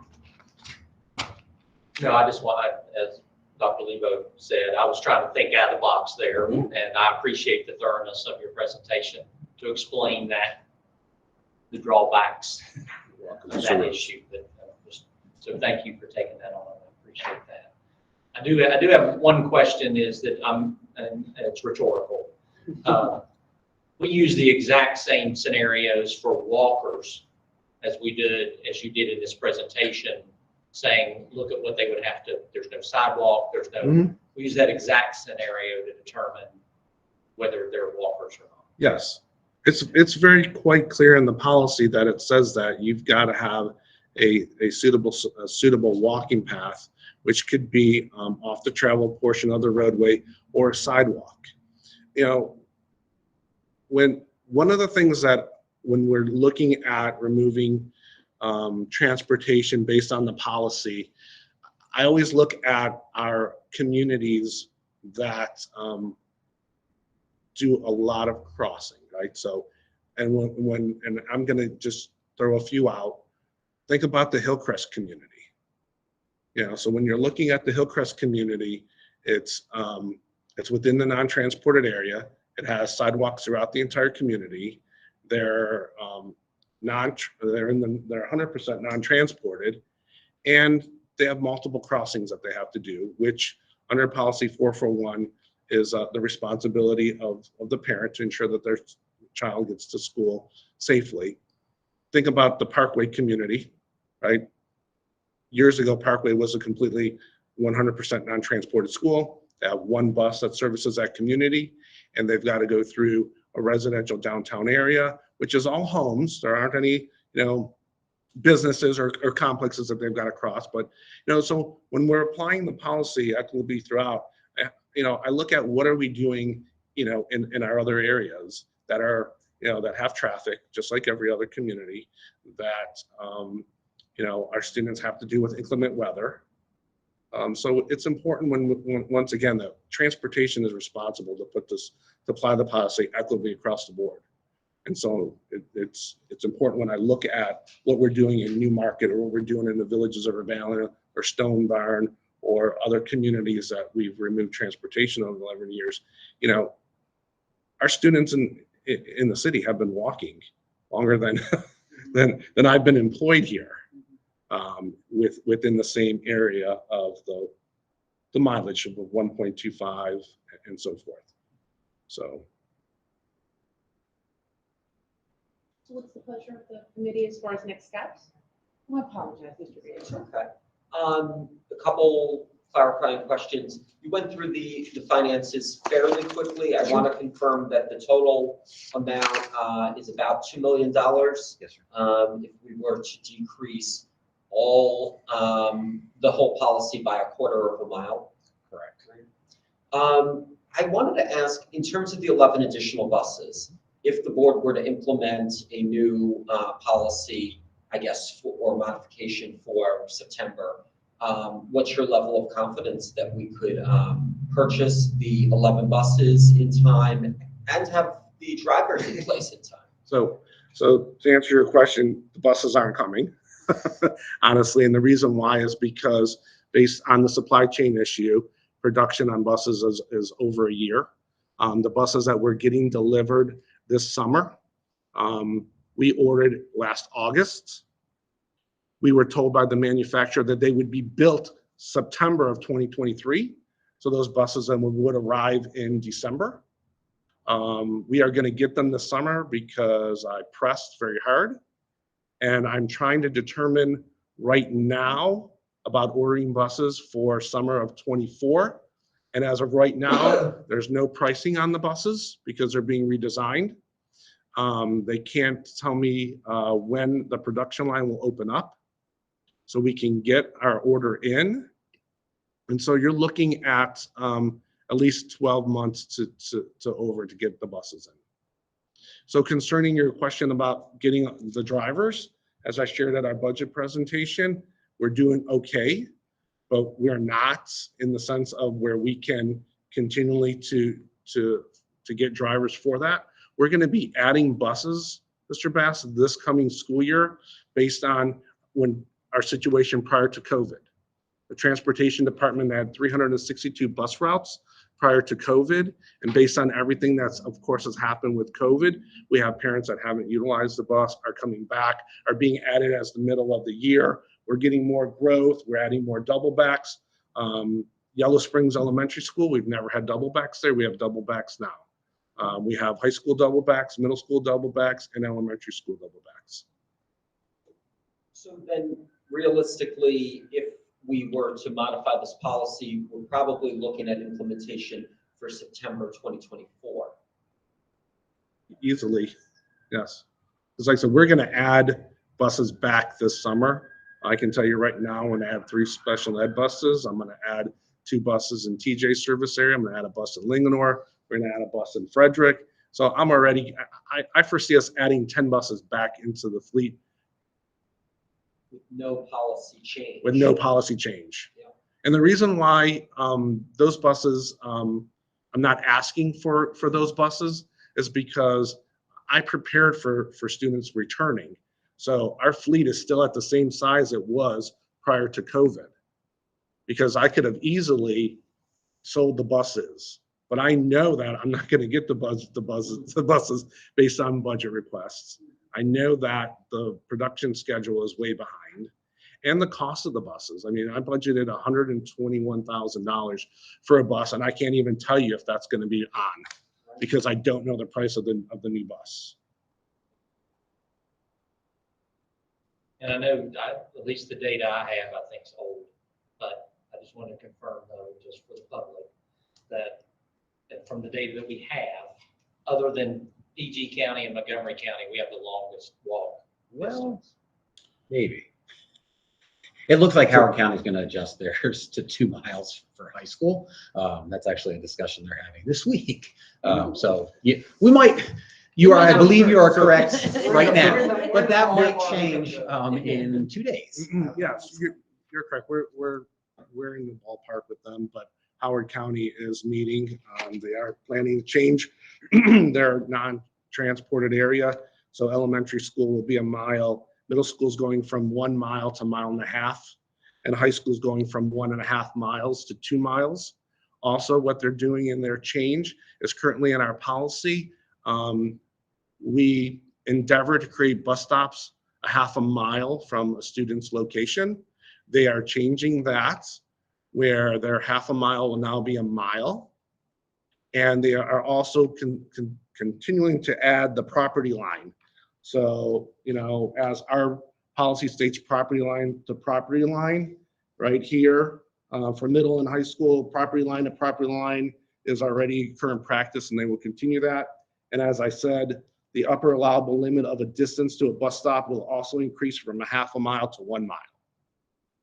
No, I just want, as Dr. Lebo said, I was trying to think out of the box there, and I appreciate the thoroughness of your presentation to explain the drawbacks of that issue. So thank you for taking that on. I appreciate that. I do have one question, is that and it's rhetorical. We use the exact same scenarios for walkers as you did in this presentation, saying, look at what they would have to, there's no sidewalk, there's no, we use that exact scenario to determine whether they're walkers or not. Yes, it's very quite clear in the policy that it says that you've got to have a suitable walking path, which could be off the travel portion of the roadway or a sidewalk. When one of the things that when we're looking at removing transportation based on the policy, I always look at our communities that do a lot of crossing, right? So, and and I'm going to just throw a few out. Think about the Hillcrest community. So when you're looking at the Hillcrest community, it's within the non-transported area. It has sidewalks throughout the entire community. There they're 100% non-transported, and they have multiple crossings that they have to do, which under policy 441 is the responsibility of the parent to ensure that their child gets to school safely. Think about the Parkway community, right? Years ago, Parkway was a completely 100% non-transported school. They have one bus that services that community, and they've got to go through a residential downtown area, which is all homes. There aren't any, businesses or complexes that they've got to cross. But, so when we're applying the policy equitably throughout, I look at what are we doing, in our other areas that are, that have traffic, just like every other community, that, our students have to do with inclement weather. So it's important when once again, that transportation is responsible to apply the policy equitably across the board. And so it's important when I look at what we're doing in Newmarket or what we're doing in the villages of Urbana or Stone Barn or other communities that we've removed transportation over 11 years, our students in the city have been walking longer than I've been employed here, within the same area of the mileage of 1.25 and so forth. So what's the pleasure of the committee as far as next steps? I apologize, Mr. Beers. Okay. A couple clarifying questions. You went through the finances fairly quickly. I want to confirm that the total amount is about $2 million. Yes, sir. If we were to decrease the whole policy by 1/4 of a mile. Correct. I wanted to ask, in terms of the 11 additional buses, if the board were to implement a new policy, I guess, or modification for September, what's your level of confidence that we could purchase the 11 buses in time and have the drivers in place in time? So to answer your question, the buses aren't coming, honestly. And the reason why is because based on the supply chain issue, production on buses is over a year. The buses that we're getting delivered this summer, we ordered last August. We were told by the manufacturer that they would be built September of 2023. So those buses then would arrive in December. We are going to get them this summer because I pressed very hard. And I'm trying to determine right now about ordering buses for summer of 24. And as of right now, there's no pricing on the buses because they're being redesigned. They can't tell me when the production line will open up so we can get our order in. And so you're looking at least 12 months to get the buses in. So concerning your question about getting the drivers, as I shared at our budget presentation, we're doing okay, but we're not in the sense of where we can continually to get drivers for that. We're going to be adding buses, Mr. Bass, this coming school year based on when our situation prior to COVID. The transportation department had 362 bus routes prior to COVID. And based on everything that's, of course, has happened with COVID, we have parents that haven't utilized the bus, are coming back, are being added as the middle of the year. We're getting more growth. We're adding more double backs. Yellow Springs Elementary School, we've never had double backs there. We have double backs now. We have high school double backs, middle school double backs, and elementary school double backs. So then realistically, if we were to modify this policy, we're probably looking at implementation for September 2024. Easily, yes. It's like, so we're going to add buses back this summer. I can tell you right now, I'm going to add 3 special ed buses. I'm going to add 2 buses in TJ service area. I'm going to add a bus in Linganore. We're going to add a bus in Frederick. So I'm already, I foresee us adding 10 buses back into the fleet. With no policy change. With no policy change. Yeah. And the reason why those buses, I'm not asking for those buses is because I prepared for students returning. So our fleet is still at the same size it was prior to COVID, because I could have easily sold the buses, but I know that I'm not going to get the buses based on budget requests. I know that the production schedule is way behind, and the cost of the buses. I mean, I budgeted $121,000 for a bus, and I can't even tell you if that's going to be on because I don't know the price of the new bus. And I know, at least the data I have, I think is old, but I just want to confirm though, just for the public, that from the data that we have, other than PG County and Montgomery County, we have the longest walk. Well, maybe. It looks like Howard County's going to adjust theirs to 2 miles for high school. That's actually a discussion they're having this week. So we might, I believe you are correct right now, but that might change in 2 days. Yes, you're correct. We're in the ballpark with them, but Howard County is meeting. They are planning to change their non-transported area. So elementary school will be a mile. Middle school is going from 1 mile to 1.5 miles, and high school is going from 1.5 miles to 2 miles. Also, what they're doing in their change is currently in our policy. We endeavor to create bus stops 1/2 mile from a student's location. They are changing that, where their 1/2 mile will now be 1 mile. And they are also continuing to add the property line. So, as our policy states, property line to property line, right here, for middle and high school, property line to property line is already current practice, and they will continue that. And as I said, the upper allowable limit of a distance to a bus stop will also increase from 1/2 mile to 1 mile.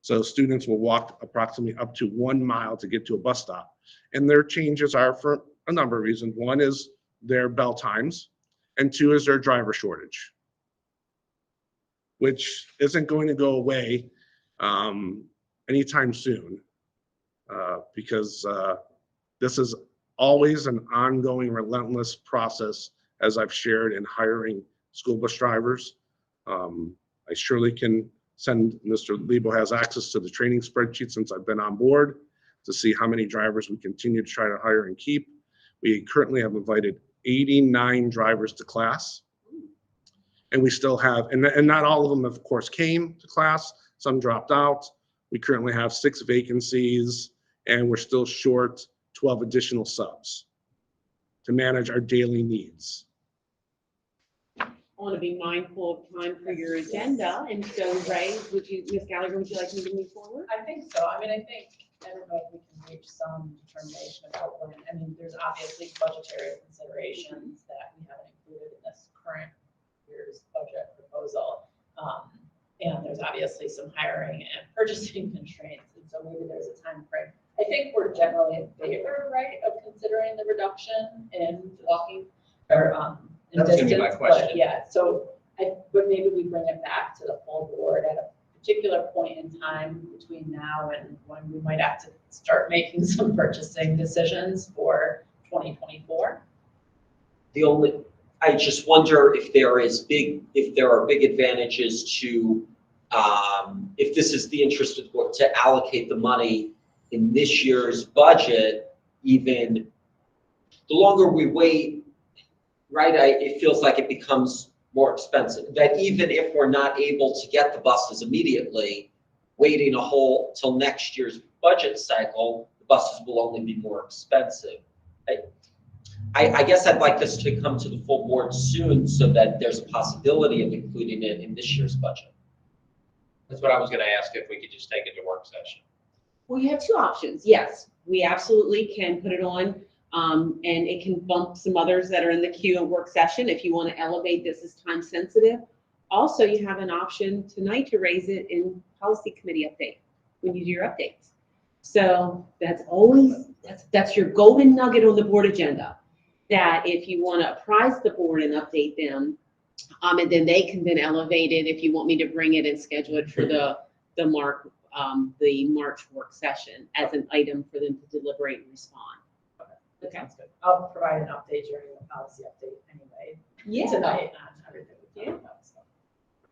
So students will walk approximately up to 1 mile to get to a bus stop. And their changes are for a number of reasons. One is their bell times, and 2 is their driver shortage, which isn't going to go away anytime soon, because this is always an ongoing, relentless process, as I've shared, in hiring school bus drivers. I surely can send, Mr. Lebo has access to the training spreadsheet since I've been on board to see how many drivers we continue to try to hire and keep. We currently have invited 89 drivers to class. And we still have, and not all of them, of course, came to class. Some dropped out. We currently have 6 vacancies, and we're still short 12 additional subs to manage our daily needs. I want to be mindful of time for your agenda, and so, Ray, Ms. Gallagher, would you like me to move forward? I think so. I don't know if we can reach some determination about when, there's obviously budgetary considerations that we haven't included in this current year's budget proposal. And there's obviously some hiring and purchasing constraints, and so maybe there's a time frame. I think we're generally in favor, right, of considering the reduction in walking or in That was gonna be my distance, question. but yeah, but maybe we bring it back to the full board at a particular point in time between now and when we might have to start making some purchasing decisions for 2024. I just wonder if there are big advantages to, if this is the interest of the board, to allocate the money in this year's budget. Even the longer we wait, right, it feels like it becomes more expensive. That even if we're not able to get the buses immediately, waiting till next year's budget cycle, the buses will only be more expensive. I guess I'd like this to come to the full board soon so that there's a possibility of including it in this year's budget. That's what I was gonna ask, if we could just take it to work session. Well, you have 2 options. Yes, we absolutely can put it on, and it can bump some others that are in the queue at work session if you want to elevate this as time sensitive. Also, you have an option tonight to raise it in policy committee update when you do your updates. So that's your golden nugget on the board agenda, that if you want to apprise the board and update them, and then they can then elevate it if you want me to bring it and schedule it for the March work session as an item for them to deliberate and respond. That sounds good. I'll provide an update during the policy update anyway. Yeah. Tonight on everything we talked about, so.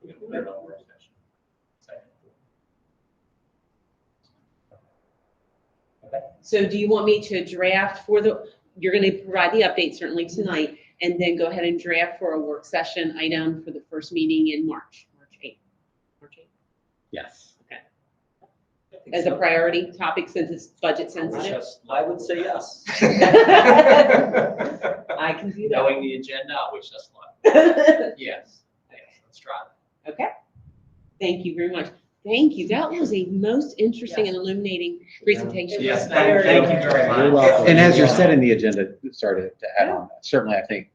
We can put it on work session. Second. So do you want me to draft you're going to provide the update certainly tonight. and then go ahead and draft for a work session item for the first meeting in March 8th. March 8th. Yes. As a priority topic since it's budget Wish sensitive. us- I would say yes. I can do that. Knowing the agenda, I wish us luck. Yes, let's try it. Okay. Thank you very much. Thank you. That was a most interesting and illuminating presentation. Yes, thank you very much. You're welcome. And as you're setting the agenda, sorry to add on, certainly I think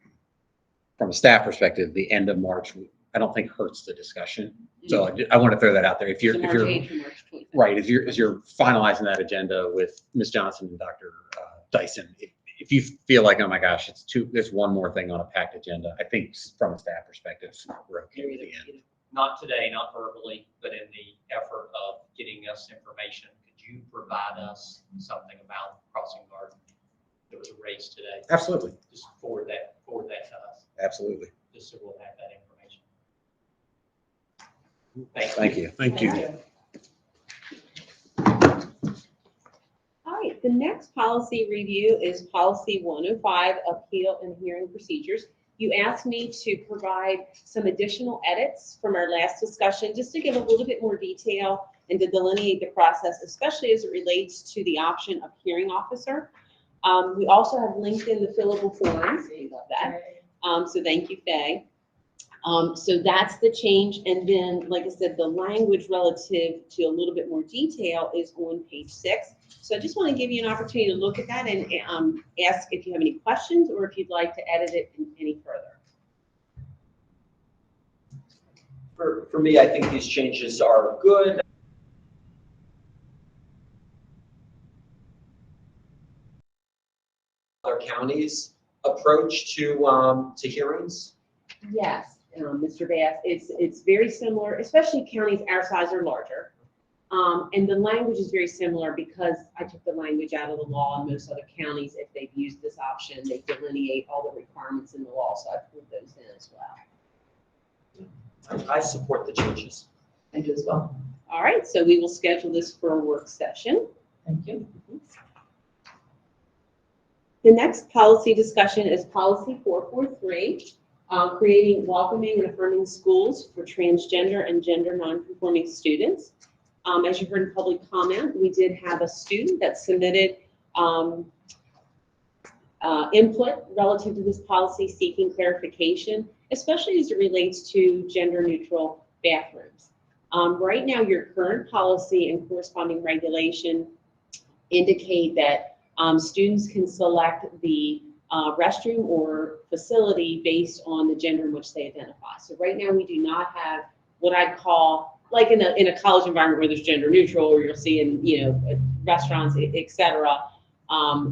from a staff perspective, the end of March, I don't think hurts the discussion. So I want to throw that out there. If you're, So if March you're, 8th or March 22nd. right, as you're finalizing that agenda with Ms. Johnson and Dr. Dyson, if you feel like, oh my gosh, there's one more thing on a packed agenda, I think from a staff perspective, we're okay with the end. Not today, not verbally, but in the effort of getting us information, could you provide us something about crossing guard? There was a race today. Absolutely, Just forward that to us, absolutely. just so we'll have that information. Thank you. Thank you. All right, the next policy review is policy 105, appeal and hearing procedures. You asked me to provide some additional edits from our last discussion, just to give a little bit more detail and to delineate the process, especially as it relates to the option of hearing officer. We also have linked in the fillable forms. We love that. So thank you, Faye. So that's the change. And then, like I said, the language relative to a little bit more detail is on page 6. So I just want to give you an opportunity to look at that and ask if you have any questions or if you'd like to edit it any further. For me, I think these changes are good. Other counties' approach to hearings. Yes, Mr. Bass, it's very similar, especially counties our size or larger. And the language is very similar because I took the language out of the law, and most other counties, if they've used this option, they delineate all the requirements in the law, so I put those in as well. I support the changes. I do as well. All right, so we will schedule this for a work session. Thank you. The next policy discussion is policy 443, creating welcoming and affirming schools for transgender and gender nonconforming students. As you heard in public comment, we did have a student that submitted input relative to this policy seeking clarification, especially as it relates to gender neutral bathrooms. Right now, your current policy and corresponding regulation indicate that students can select the restroom or facility based on the gender in which they identify. So right now, we do not have what I'd call, like in a college environment where there's gender neutral, or you'll see in restaurants, et cetera.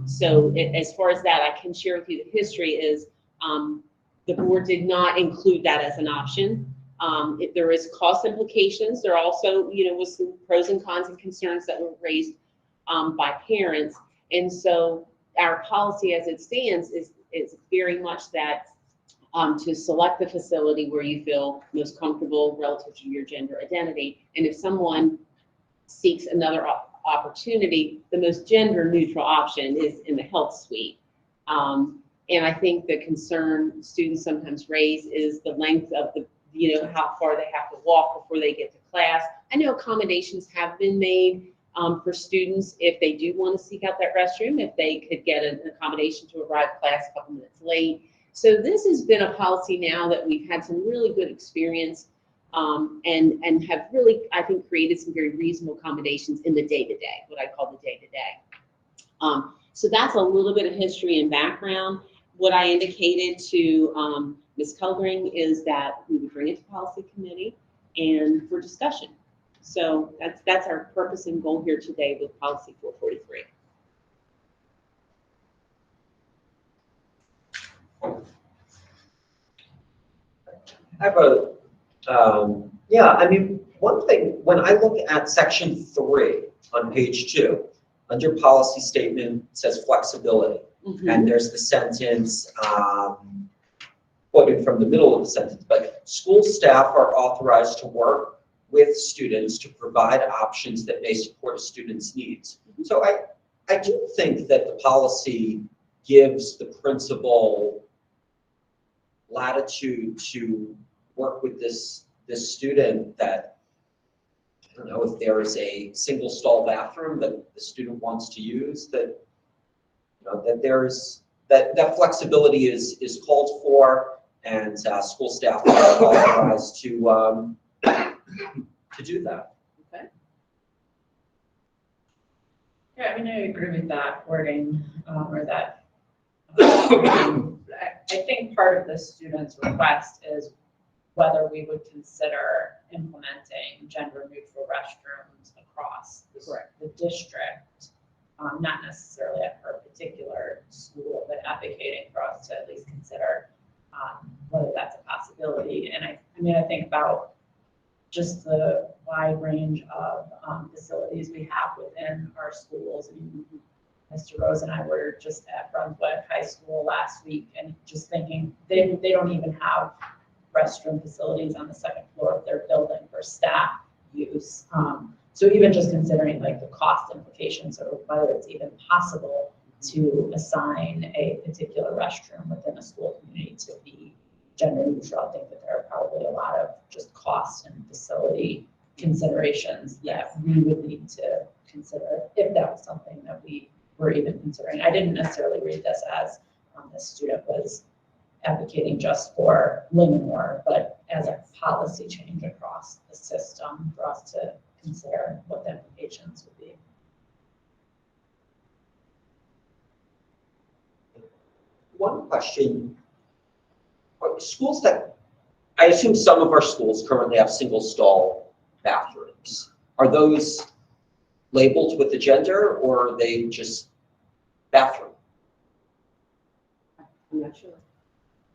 So as far as that, I can share with you the history is the board did not include that as an option. If there is cost implications, there also was some pros and cons and concerns that were raised by parents. And so our policy as it stands is very much that to select the facility where you feel most comfortable relative to your gender identity. And if someone seeks another opportunity, the most gender neutral option is in the health suite. And I think the concern students sometimes raise is the length of how far they have to walk before they get to class. I know accommodations have been made for students if they do want to seek out that restroom, if they could get an accommodation to arrive class a couple minutes late. So this has been a policy now that we've had some really good experience and have really, I think, created some very reasonable accommodations in the day-to-day, what I call the day-to-day. So that's a little bit of history and background. What I indicated to Ms. Cullering is that we would bring it to policy committee and for discussion. So that's our purpose and goal here today with policy 443. I have one thing, when I look at section 3 on page 2, under policy statement, it says flexibility. And there's the sentence, quoted from the middle of the sentence, but school staff are authorized to work with students to provide options that may support a student's needs. So I do think that the policy gives the principal latitude to work with this student that, I don't know, if there is a single stall bathroom that the student wants to use, that, you know, that there's, that flexibility is called for, and school staff are authorized to do that. Yeah, I mean, I agree with that wording, or that. I think part of the student's request is whether we would consider implementing gender-neutral restrooms across the district, not necessarily at her particular school, but advocating for us to at least consider whether that's a possibility. And I mean, I think about just the wide range of facilities we have within our schools. I mean, Mr. Rose and I were just at Brunswick High School last week, and just thinking they don't even have restroom facilities on the second floor of their building for staff use. So even just considering like the cost implications, or whether it's even possible to assign a particular restroom within a school community to be gender neutral, I think that there are probably a lot of just cost and facility considerations that we would need to consider if that was something that we were even considering. I didn't necessarily read this as the student was advocating just for Livermore, but as a policy change across the system for us to consider what the implications would be. One question, are schools that, I assume some of our schools currently have single stall bathrooms. Are those labeled with the gender, or are they just bathroom? I'm not sure.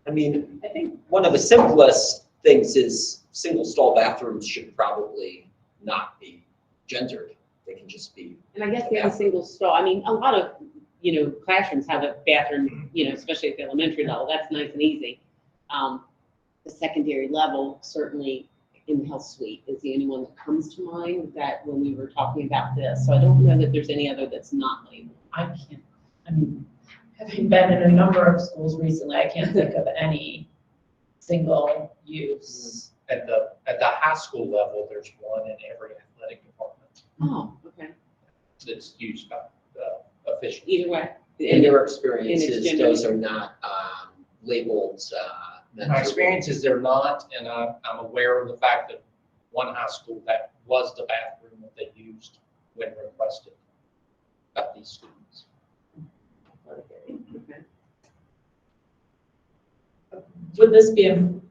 I mean, I think one of the simplest things is single stall bathrooms should probably not be gendered. They can just be. And I guess we have a single stall. I mean, a lot of, classrooms have a bathroom, especially at the elementary level. That's nice and easy. The secondary level, certainly in the health suite, is the only one that comes to mind that when we were talking about this. So I don't know that there's any other that's not labeled. Having been in a number of schools recently, I can't think of any single use. At the high school level, there's one in every athletic department Oh, okay. that's used by the officials. Either way. In your And experiences, it's gender. those are not labeled. My experience is they're not, and I'm aware of the fact that one high school, that was the bathroom that they used when requested by these students. Okay. Would this be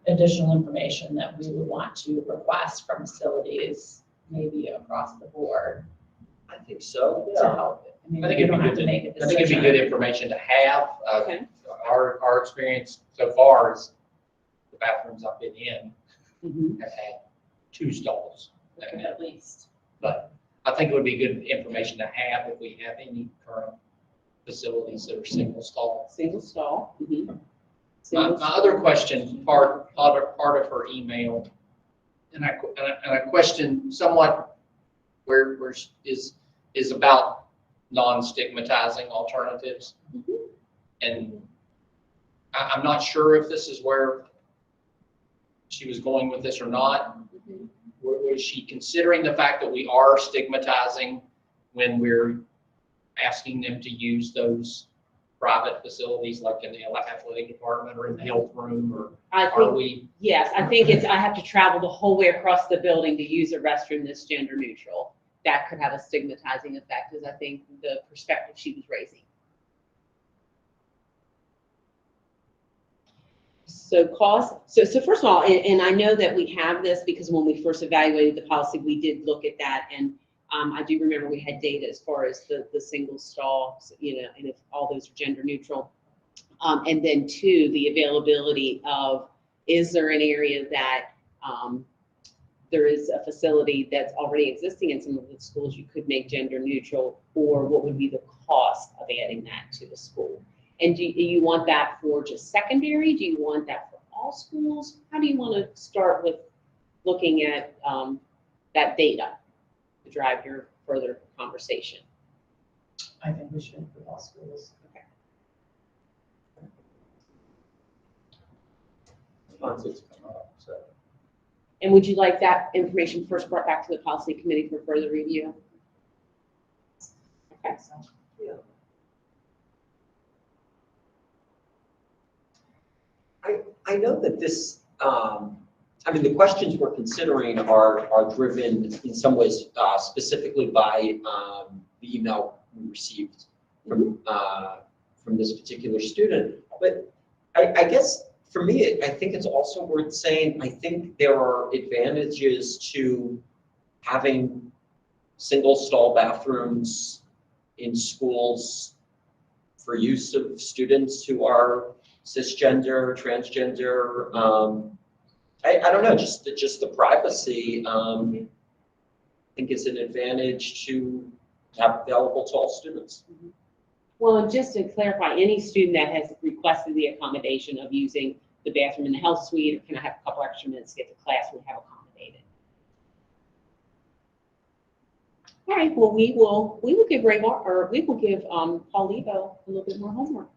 additional information that we would want to request from facilities, maybe across the board, I think so. to help? I mean, I think we it'd don't be have to good make a I think it'd be decision. good information to have. Okay. Our experience so far is the bathrooms I've been in Mhm. have had 2 stalls. At least. But I think it would be good information to have if we have any current facilities that are single stall. Single stall. Mhm. My Single other question, part of her email, and I question somewhat where is about non-stigmatizing alternatives. Mhm. And I'm not sure if this is where she was going with this or not. Mhm. Was she considering the fact that we are stigmatizing when we're asking them to use those private facilities, like in the athletic department or in the health room, or I are think, we? yes, I think I have to travel the whole way across the building to use a restroom that's gender neutral. That could have a stigmatizing effect, is I think the perspective she was raising. So cost, so first of all, and I know that we have this because when we first evaluated the policy, we did look at that. And I do remember we had data as far as the single stalls, and if all those are gender neutral. And then 2, the availability of, is there an area that there is a facility that's already existing in some of the schools you could make gender neutral, or what would be the cost of adding that to the school? And do you want that for just secondary? Do you want that for all schools? How do you want to start with looking at that data to drive your further conversation? I think we should include all schools. Okay. Responses come up, so. And would you like that information first brought back to the policy committee for further review? Okay. I know that this, I mean, the questions we're considering are driven in some ways specifically by the email we received from this particular student. But I guess for me, I think it's also worth saying, I think there are advantages to having single stall bathrooms in schools for use of students who are cisgender, transgender. I don't know, just the privacy, I think is an advantage to have available to all students. Well, and just to clarify, any student that has requested the accommodation of using the bathroom in the health suite, or can I have a couple extra minutes to get to class, we have accommodated. All right, well, we will give Raymar, or we will give Paul Lebo a little bit more homework.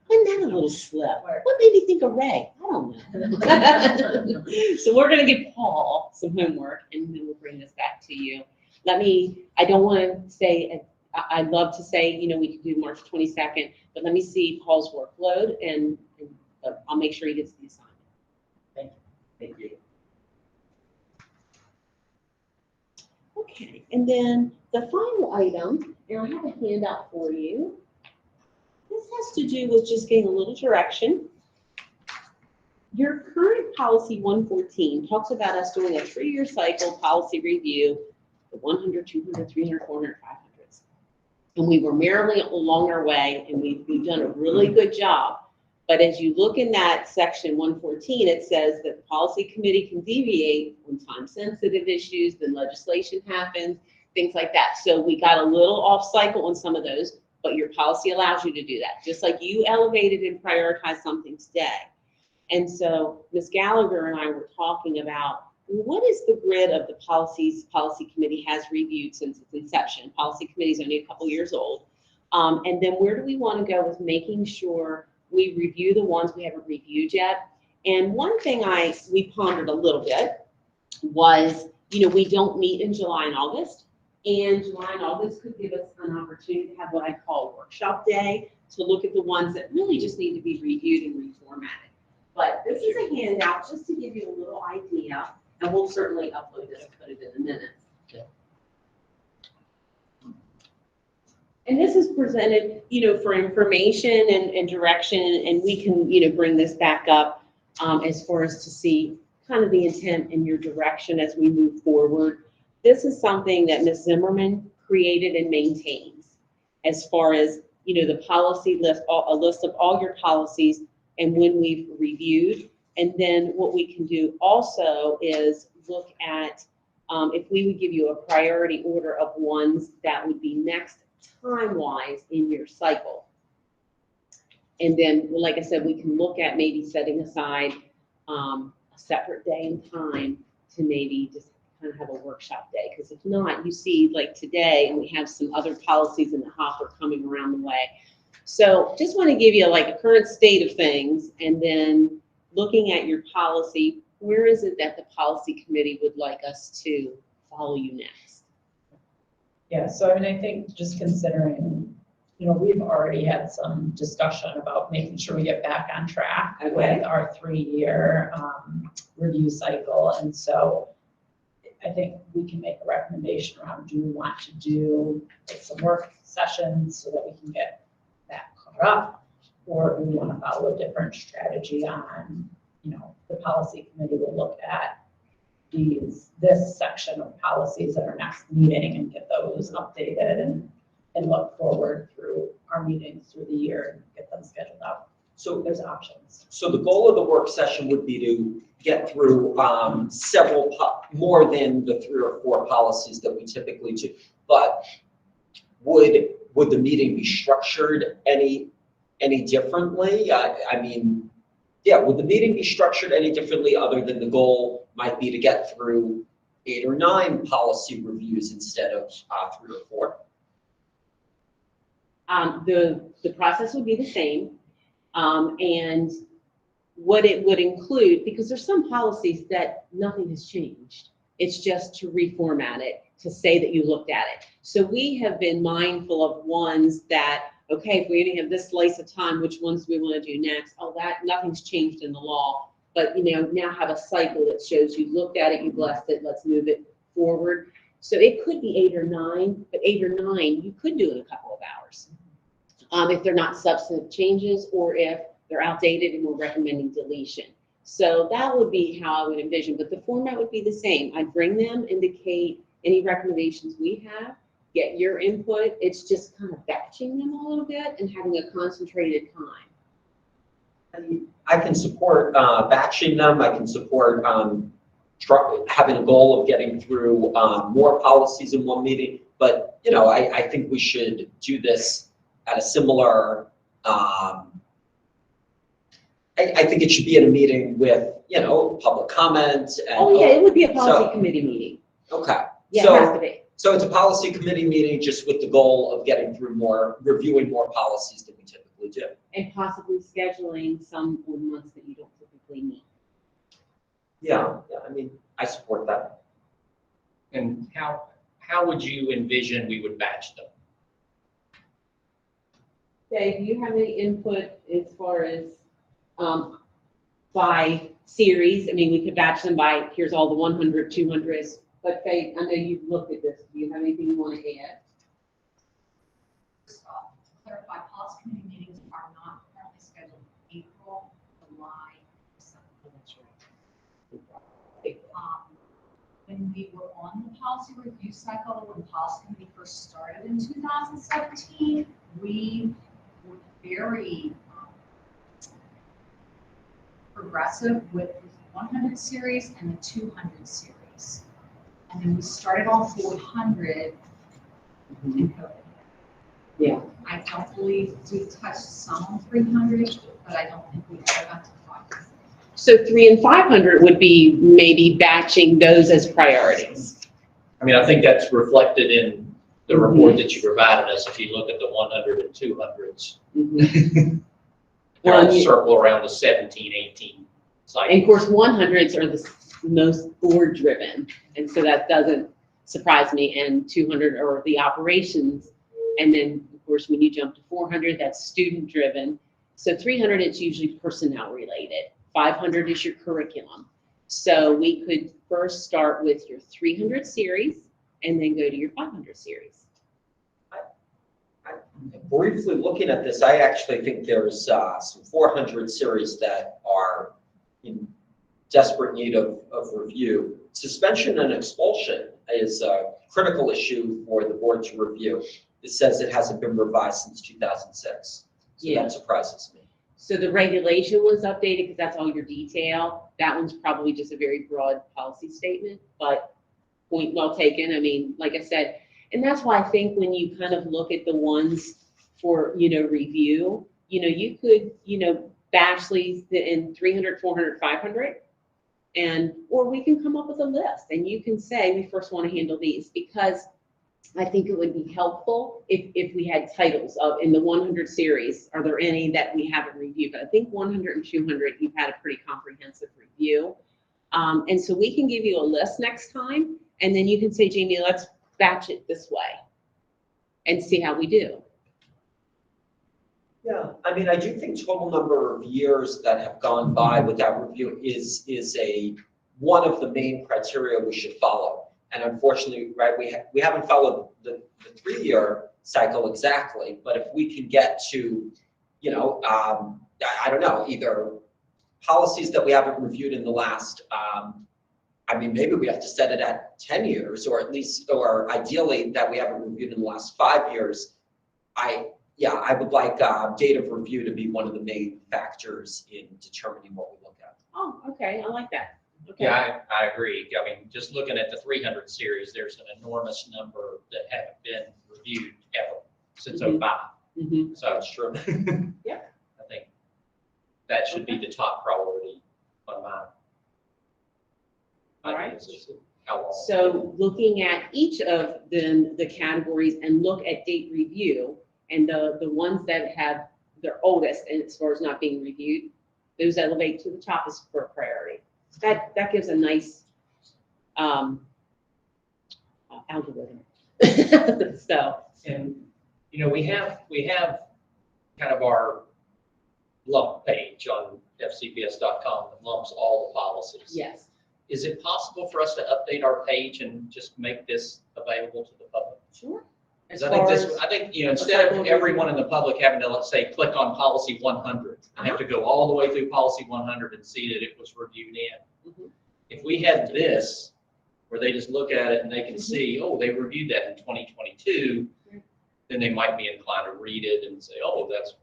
Wasn't that a little slip? What made me think of Ray? I don't know. So we're gonna give Paul some homework, and then we'll bring this back to you. I don't want to say, I'd love to say, you know, we could do March 22nd, but let me see Paul's workload, and I'll make sure he gets the assignment. Thank you. Okay, and then the final item, and I have a handout for you. This has to do with just getting a little direction. Your current policy 114 talks about us doing a 3-year cycle policy review, the 100, 200, 300, 400, 500s. And we were merrily along our way, and we've done a really good job. But as you look in that section 114, it says that the policy committee can deviate when time-sensitive issues, then legislation happens, things like that. So we got a little off cycle on some of those, but your policy allows you to do that, just like you elevated and prioritized something today. And so Ms. Gallagher and I were talking about what is the grid of the policies policy committee has reviewed since its inception. Policy committee is only a couple years old. And then where do we want to go with making sure we review the ones we haven't reviewed yet? And one thing we pondered a little bit was, you know, we don't meet in July and August. And July and August could give us an opportunity to have what I call a workshop day to look at the ones that really just need to be reviewed and reformatted. But this is a handout just to give you a little idea, and we'll certainly upload this and put it in a minute. And this is presented, you know, for information and direction, and we can, you know, bring this back up as far as to see kind of the intent and your direction as we move forward. This is something that Ms. Zimmerman created and maintains as far as, you know, the policy list, a list of all your policies and when we've reviewed. And then what we can do also is look at if we would give you a priority order of ones that would be next time-wise in your cycle. And then, like I said, we can look at maybe setting aside a separate day and time to maybe just kind of have a workshop day. Because if not, you see like today, and we have some other policies in the hopper coming around the way. So just want to give you like a current state of things, and then looking at your policy, where is it that the policy committee would like us to follow you next? Yeah, so I mean, I think just considering, you know, we've already had some discussion about making sure we get back on track with our 3-year review cycle. And so I think we can make a recommendation around, do we want to do like some work sessions so that we can get that caught up? Or do we want to follow a different strategy on, you know, the policy committee will look at this section of policies at our next meeting and get those updated and look forward through our meetings through the year and get them scheduled out. So there's options. So the goal of the work session would be to get through several, more than the 3 or 4 policies that we typically do. But would the meeting be structured any differently? I mean, yeah, would the meeting be structured any differently other than the goal might be to get through 8 or 9 policy reviews instead of 3 or 4? The process would be the same. And what it would include, because there's some policies that nothing has changed. It's just to reformat it, to say that you looked at it. So we have been mindful of ones that, okay, if we only have this slice of time, which ones do we want to do next? Oh, that, nothing's changed in the law. But, now have a cycle that shows you looked at it, you blessed it, let's move it forward. So it could be 8 or 9, but 8 or 9, you could do in a couple of hours. If they're not substantive changes or if they're outdated and we're recommending deletion. So that would be how I would envision, but the format would be the same. I'd bring them, indicate any recommendations we have, get your input. It's just kind of batching them a little bit and having a concentrated time. I mean, I can support batching them. I can support having a goal of getting through more policies in one meeting. But, I think we should do this at a similar, I think it should be in a meeting with, public comment. And, Oh, yeah, it would be a policy so- committee meeting. Okay. Yeah, So- it has to be. So it's a policy committee meeting just with the goal of getting through reviewing more policies than we typically do. And possibly scheduling some on months that you don't typically meet. Yeah, I mean, I support that. And how would you envision we would batch them? Dave, do you have any input as far as by series? I mean, we could batch them by, here's all the 100, 200s. But Faith, I know you've looked at this. Do you have anything you want to add? Clarify, policy committee meetings are not currently scheduled in April, July, December. When we were on the policy review cycle, when the policy committee first started in 2017, we were very progressive with the 100 series and the 200 series. And then we started on 400 in COVID. Yeah. I don't believe we touched some on 300, but I don't think we ever got to 500. So 300 and 500 would be maybe batching those as priorities. I mean, I think that's reflected in the report that you provided us. If you look at the 100 and 200s, they're all circle around the 17, 18 cycle. And of course, 100s are the most board driven. And so that doesn't surprise me. And 200 are the operations. And then of course, when you jump to 400, that's student driven. So 300, it's usually personnel related. 500 is your curriculum. So we could first start with your 300 series and then go to your 500 series. Briefly looking at this, I actually think there's some 400 series that are in desperate need of review. Suspension and expulsion is a critical issue for the board to review. It says it hasn't been revised since 2006. So Yeah. that surprises me. So the regulation was updated because that's all your detail. That one's probably just a very broad policy statement, but point well taken. I mean, like I said, and that's why I think when you kind of look at the ones for, review, you could, batch these in 300, 400, 500. Or we can come up with a list and you can say, we first want to handle these, because I think it would be helpful if we had titles of, in the 100 series, are there any that we haven't reviewed? But I think 100 and 200, you've had a pretty comprehensive review. And so we can give you a list next time, and then you can say, Jamie, let's batch it this way and see how we do. Yeah, I mean, I do think total number of years that have gone by without review is one of the main criteria we should follow. And unfortunately, right, we haven't followed the 3-year cycle exactly, but if we can get to, I don't know, either policies that we haven't reviewed in the last, maybe we have to set it at 10 years, or at least, or ideally that we haven't reviewed in the last 5 years. I would like date of review to be one of the main factors in determining what we look at. Oh, okay, I like that. Okay. Yeah, I agree. I mean, just looking at the 300 series, there's an enormous number that haven't been reviewed ever since Mhm. 05. Mm-hmm. So it's true. Yep. I think that should be the top priority on mine. All right. How long? So looking at each of the categories and look at date review, and the ones that have their oldest, and as far as not being reviewed, those elevate to the top is for priority. That gives a nice algorithm. So, And, you know, we have kind of our lump page on fcps.com that lumps all the policies. yes. Is it possible for us to update our page and just make this available to the public? Sure. As 'Cause I think far this, as, I think, you know, instead of everyone in the public having to, let's say, click on policy 100, and have to go all the way through policy 100 and see that it was reviewed in. Mhm. If we had this, where they just look at it and they can see, oh, they reviewed that in 2022, then they might be inclined to read it and say, oh, that's,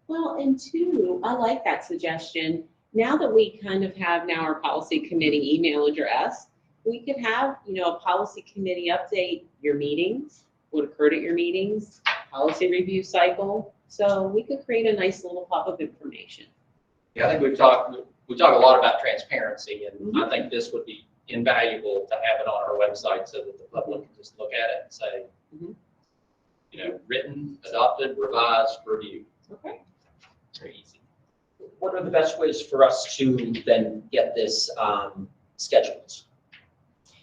well, and two, I like that suggestion. Now that we kind of have now our policy committee email address, we could have, you know, a policy committee update your meetings, what occurred at your meetings, policy review cycle. So we could create a nice little hub of information. yeah, I think we talk a lot about transparency, and I think this would be invaluable to have it on our website so that the public can just look at it and say, Mhm. you know, written, adopted, revised, reviewed. Okay. Very easy. What are the best ways for us to then get this scheduled?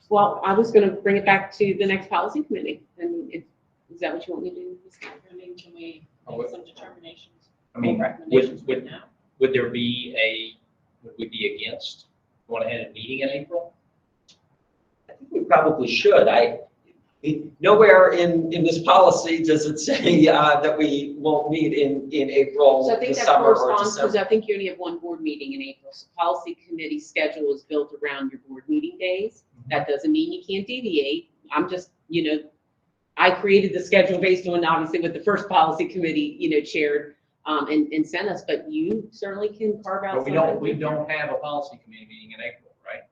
Well, I was going to bring it back to the next policy committee. And is that what you want me to do? I mean, can we Oh, make some determinations, I mean, recommendations would- right now? would we be against going ahead and meeting in April? I think we probably should. Nowhere in this policy does it say that we won't meet in April, So I think this that summer, or corresponds, because December. I think you only have one board meeting in April. So policy committee schedule is built around your board meeting days. That doesn't mean you can't deviate. I'm just, you know, I created the schedule based on obviously what the first policy committee, you know, chaired and sent us, but you certainly can carve out. But we something. don't have a policy committee meeting in April, right?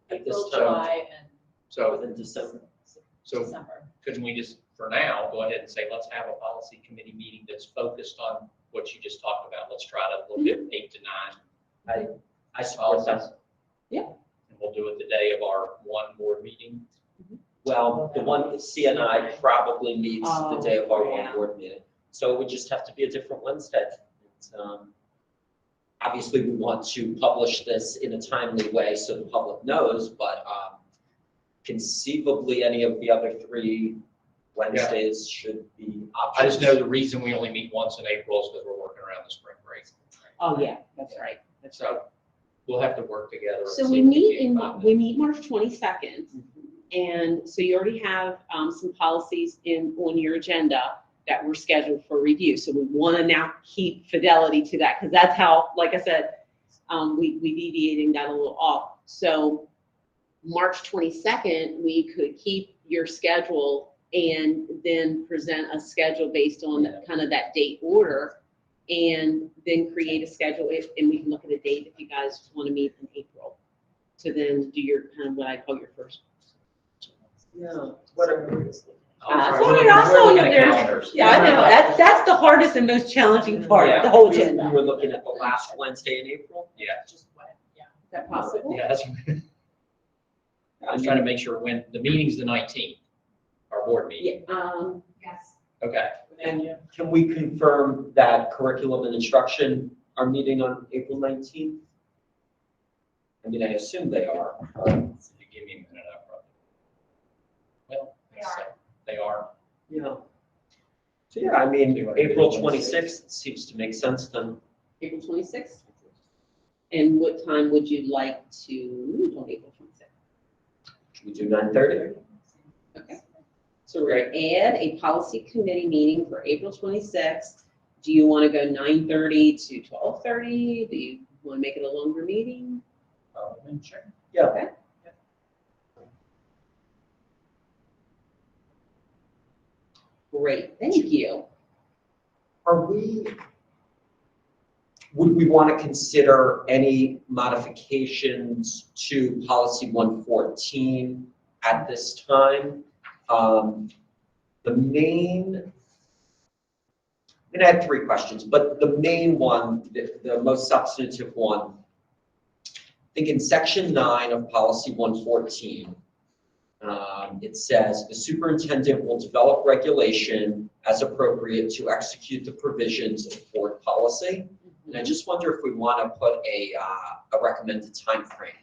At this April, time. July, and So, Within December. December. couldn't we just, for now, go ahead and say, let's have a policy committee meeting that's focused on what you just talked about? Let's try to look at 8 to 9 I support that. policies. And we'll do it the day of our one board meeting. Well, the one with CNI probably meets the Oh, day of our yeah. one board meeting. So it would just have to be a different Wednesday. It's, obviously, we want to publish this in a timely way so the public knows, but conceivably, any of the other 3 Wednesdays should be options. I just know the reason we only meet once in April is because we're working around the spring break. Oh, yeah, that's right. That's right. So we'll have to work together. and So see we if meet can find we meet March 22nd. And so you already have some policies on your agenda that were scheduled for review. So we want to now keep fidelity to that, because that's how, like I said, we deviated and got a little off. So March 22nd, we could keep your schedule and then present a schedule based on kind of that date order, and then create a schedule and we can look at a date if you guys want to meet in April. So then do your kind of what I call your first. Yeah, whatever. I We're saw looking- it, I we're saw looking it at there. calendars. Yeah, I know, that's the hardest and most challenging part of the whole agenda. We were looking at the last Wednesday in April. Yeah. Just what, yeah. Is that possible? Yeah, I was trying to make sure when, the meeting's the 19th, our board meeting. Yeah, Yes. Okay. And can we confirm that curriculum and instruction are meeting on April 19th? I mean, I assume they are. So you give me a minute, I'll probably. Well, They are. They are. Yeah. So, yeah, I mean, April 26th seems to make sense then. April 26th. And what time would you like to meet on April 26th? Should we do 9:30? Okay. So we're going to add a policy committee meeting for April 26th. Do you want to go 9:30 to 12:30? Do you want to make it a longer meeting? Sure. Yeah. Okay. Great, thank you. Would we want to consider any modifications to policy 114 at this time? The main, and I have 3 questions, but the main one, the most substantive one, I think in section 9 of policy 114, it says the superintendent will develop regulation as appropriate to execute the provisions of board policy. And I just wonder if we want to put a recommended time frame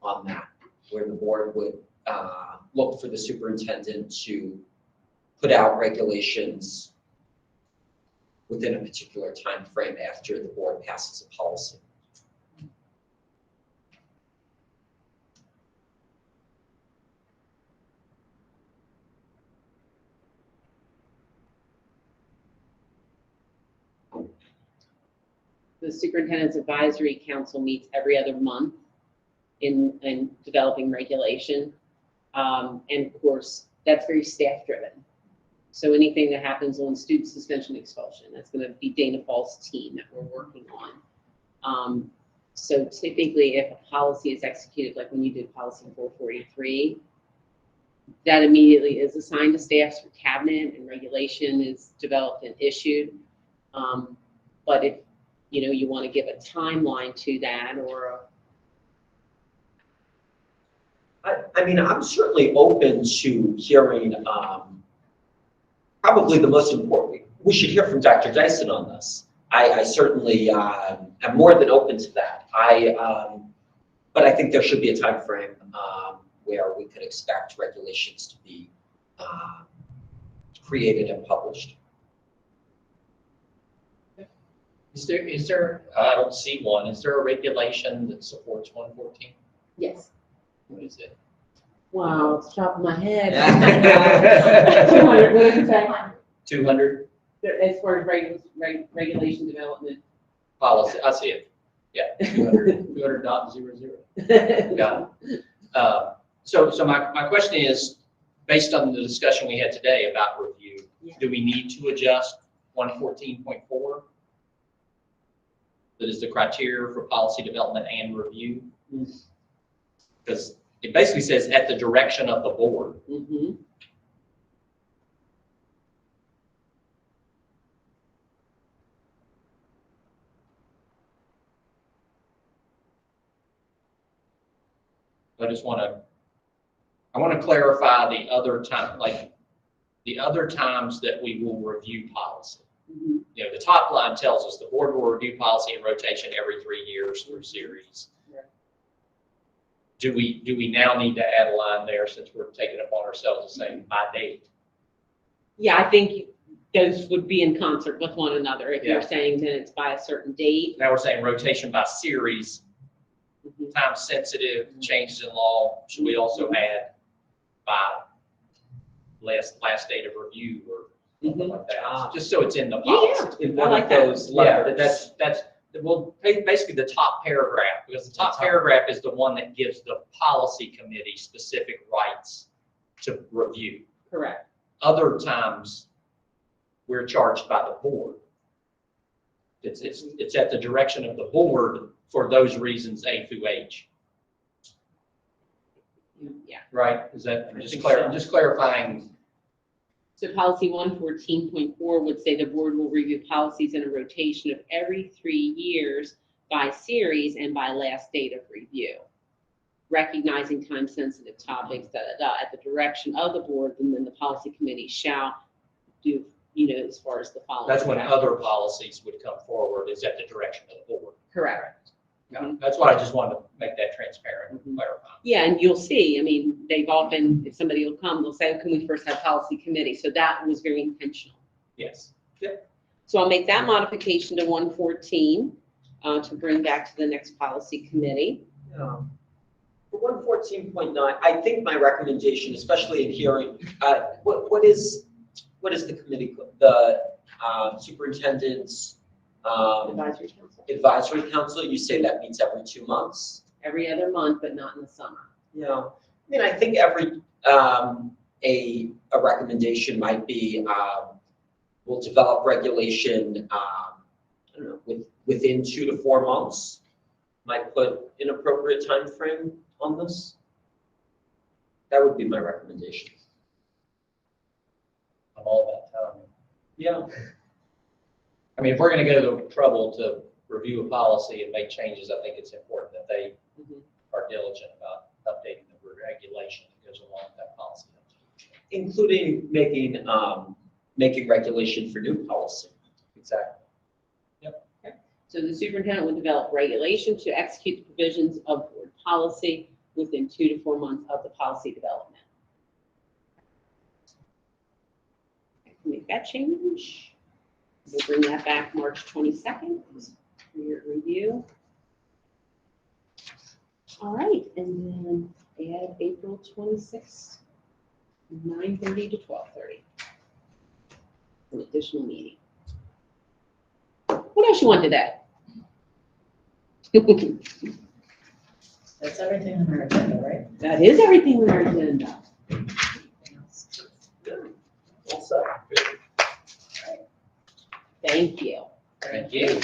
on that, where the board would look for the superintendent to put out regulations within a particular time frame after the board passes a policy. The Superintendent's Advisory Council meets every other month in developing regulation. And of course, that's very staff-driven. So anything that happens on student suspension expulsion, that's going to be Dana Fall's team that we're working on. So typically, if a policy is executed, like when you did policy 443, that immediately is assigned to staffs for cabinet, and regulation is developed and issued. But if you want to give a timeline to that, or I mean, I'm certainly open to hearing, probably the most important, we should hear from Dr. Dyson on this. I certainly am more than open to that. But I think there should be a time frame where we could expect regulations to be created and published. Is there, I don't see one, is there a regulation that supports 114? yes. What is it? Wow, it's top of my head. 200, what did you say? 200 As far as regulation development. policy, I see it. Yeah, 200.00. Got it. So my question is, based on the discussion we had today about review, Yeah. do we need to adjust 114.4? That is the criteria for policy development and review? Because it basically says at the direction of the board. Mm-hmm. I want to clarify the other time, like the other times that we will review policy. Mm-hmm. The top line tells us the board will review policy and rotation every 3 years through series. Right. Do we now need to add a line there since we're taking upon ourselves to say by date? Yeah, I think those would be in concert with one another. If you're Yeah. saying that it's by a certain date. Now we're saying rotation by series, Mhm. time sensitive, changes in law. Should we also add by last date of review or something like that? Just so it's in the policy. In I one like of that. those Yeah, letters. that's well, basically the top paragraph, because the top paragraph is the one that gives the policy committee specific rights to review. Correct. Other times, we're charged by the board. It's at the direction of the board for those reasons A through H, Yeah. right? Is that, I just think clear, so. I'm just clarifying. So policy 114.4 would say the board will review policies in a rotation of every 3 years by series and by last date of review. Recognizing time-sensitive topics at the direction of the board, and then the policy committee shall do, as far as the following. That's when other policies would come forward, is at the direction of the board. Correct. That's why I just wanted to make that transparent and Mhm. clarify. Yeah, and you'll see, they've often, if somebody will come, they'll say, can we first have policy committee? So that was very intentional. Yes. So I'll make that modification to 114 to bring back to the next policy committee. For 114.9, I think my recommendation, especially in hearing, what is the committee, the superintendent's Advisory council. advisory council? You say that meets every 2 months? Every other month, but not in the summer. Yeah. I think every, a recommendation might be, we'll develop regulation, I don't know, within 2 to 4 months. Might put an appropriate time frame on this. That would be my recommendation. I'm all about time. Yeah. I mean, if we're going to go to trouble to review a policy and make changes, I think it's important that they Mhm. are diligent about updating the regulation that goes along with that policy. Including making regulation for new policy. Exactly. So the superintendent will develop regulations to execute the provisions of board policy within 2 to 4 months of the policy development. I can make that change. We'll bring that back March 22nd for your review. All right, and then add April 26th, 9:30 to 12:30. An additional meeting. What else you want today? That's everything on our agenda, right? That is everything on our agenda. Anything else? Well said. Thank you. Thank you.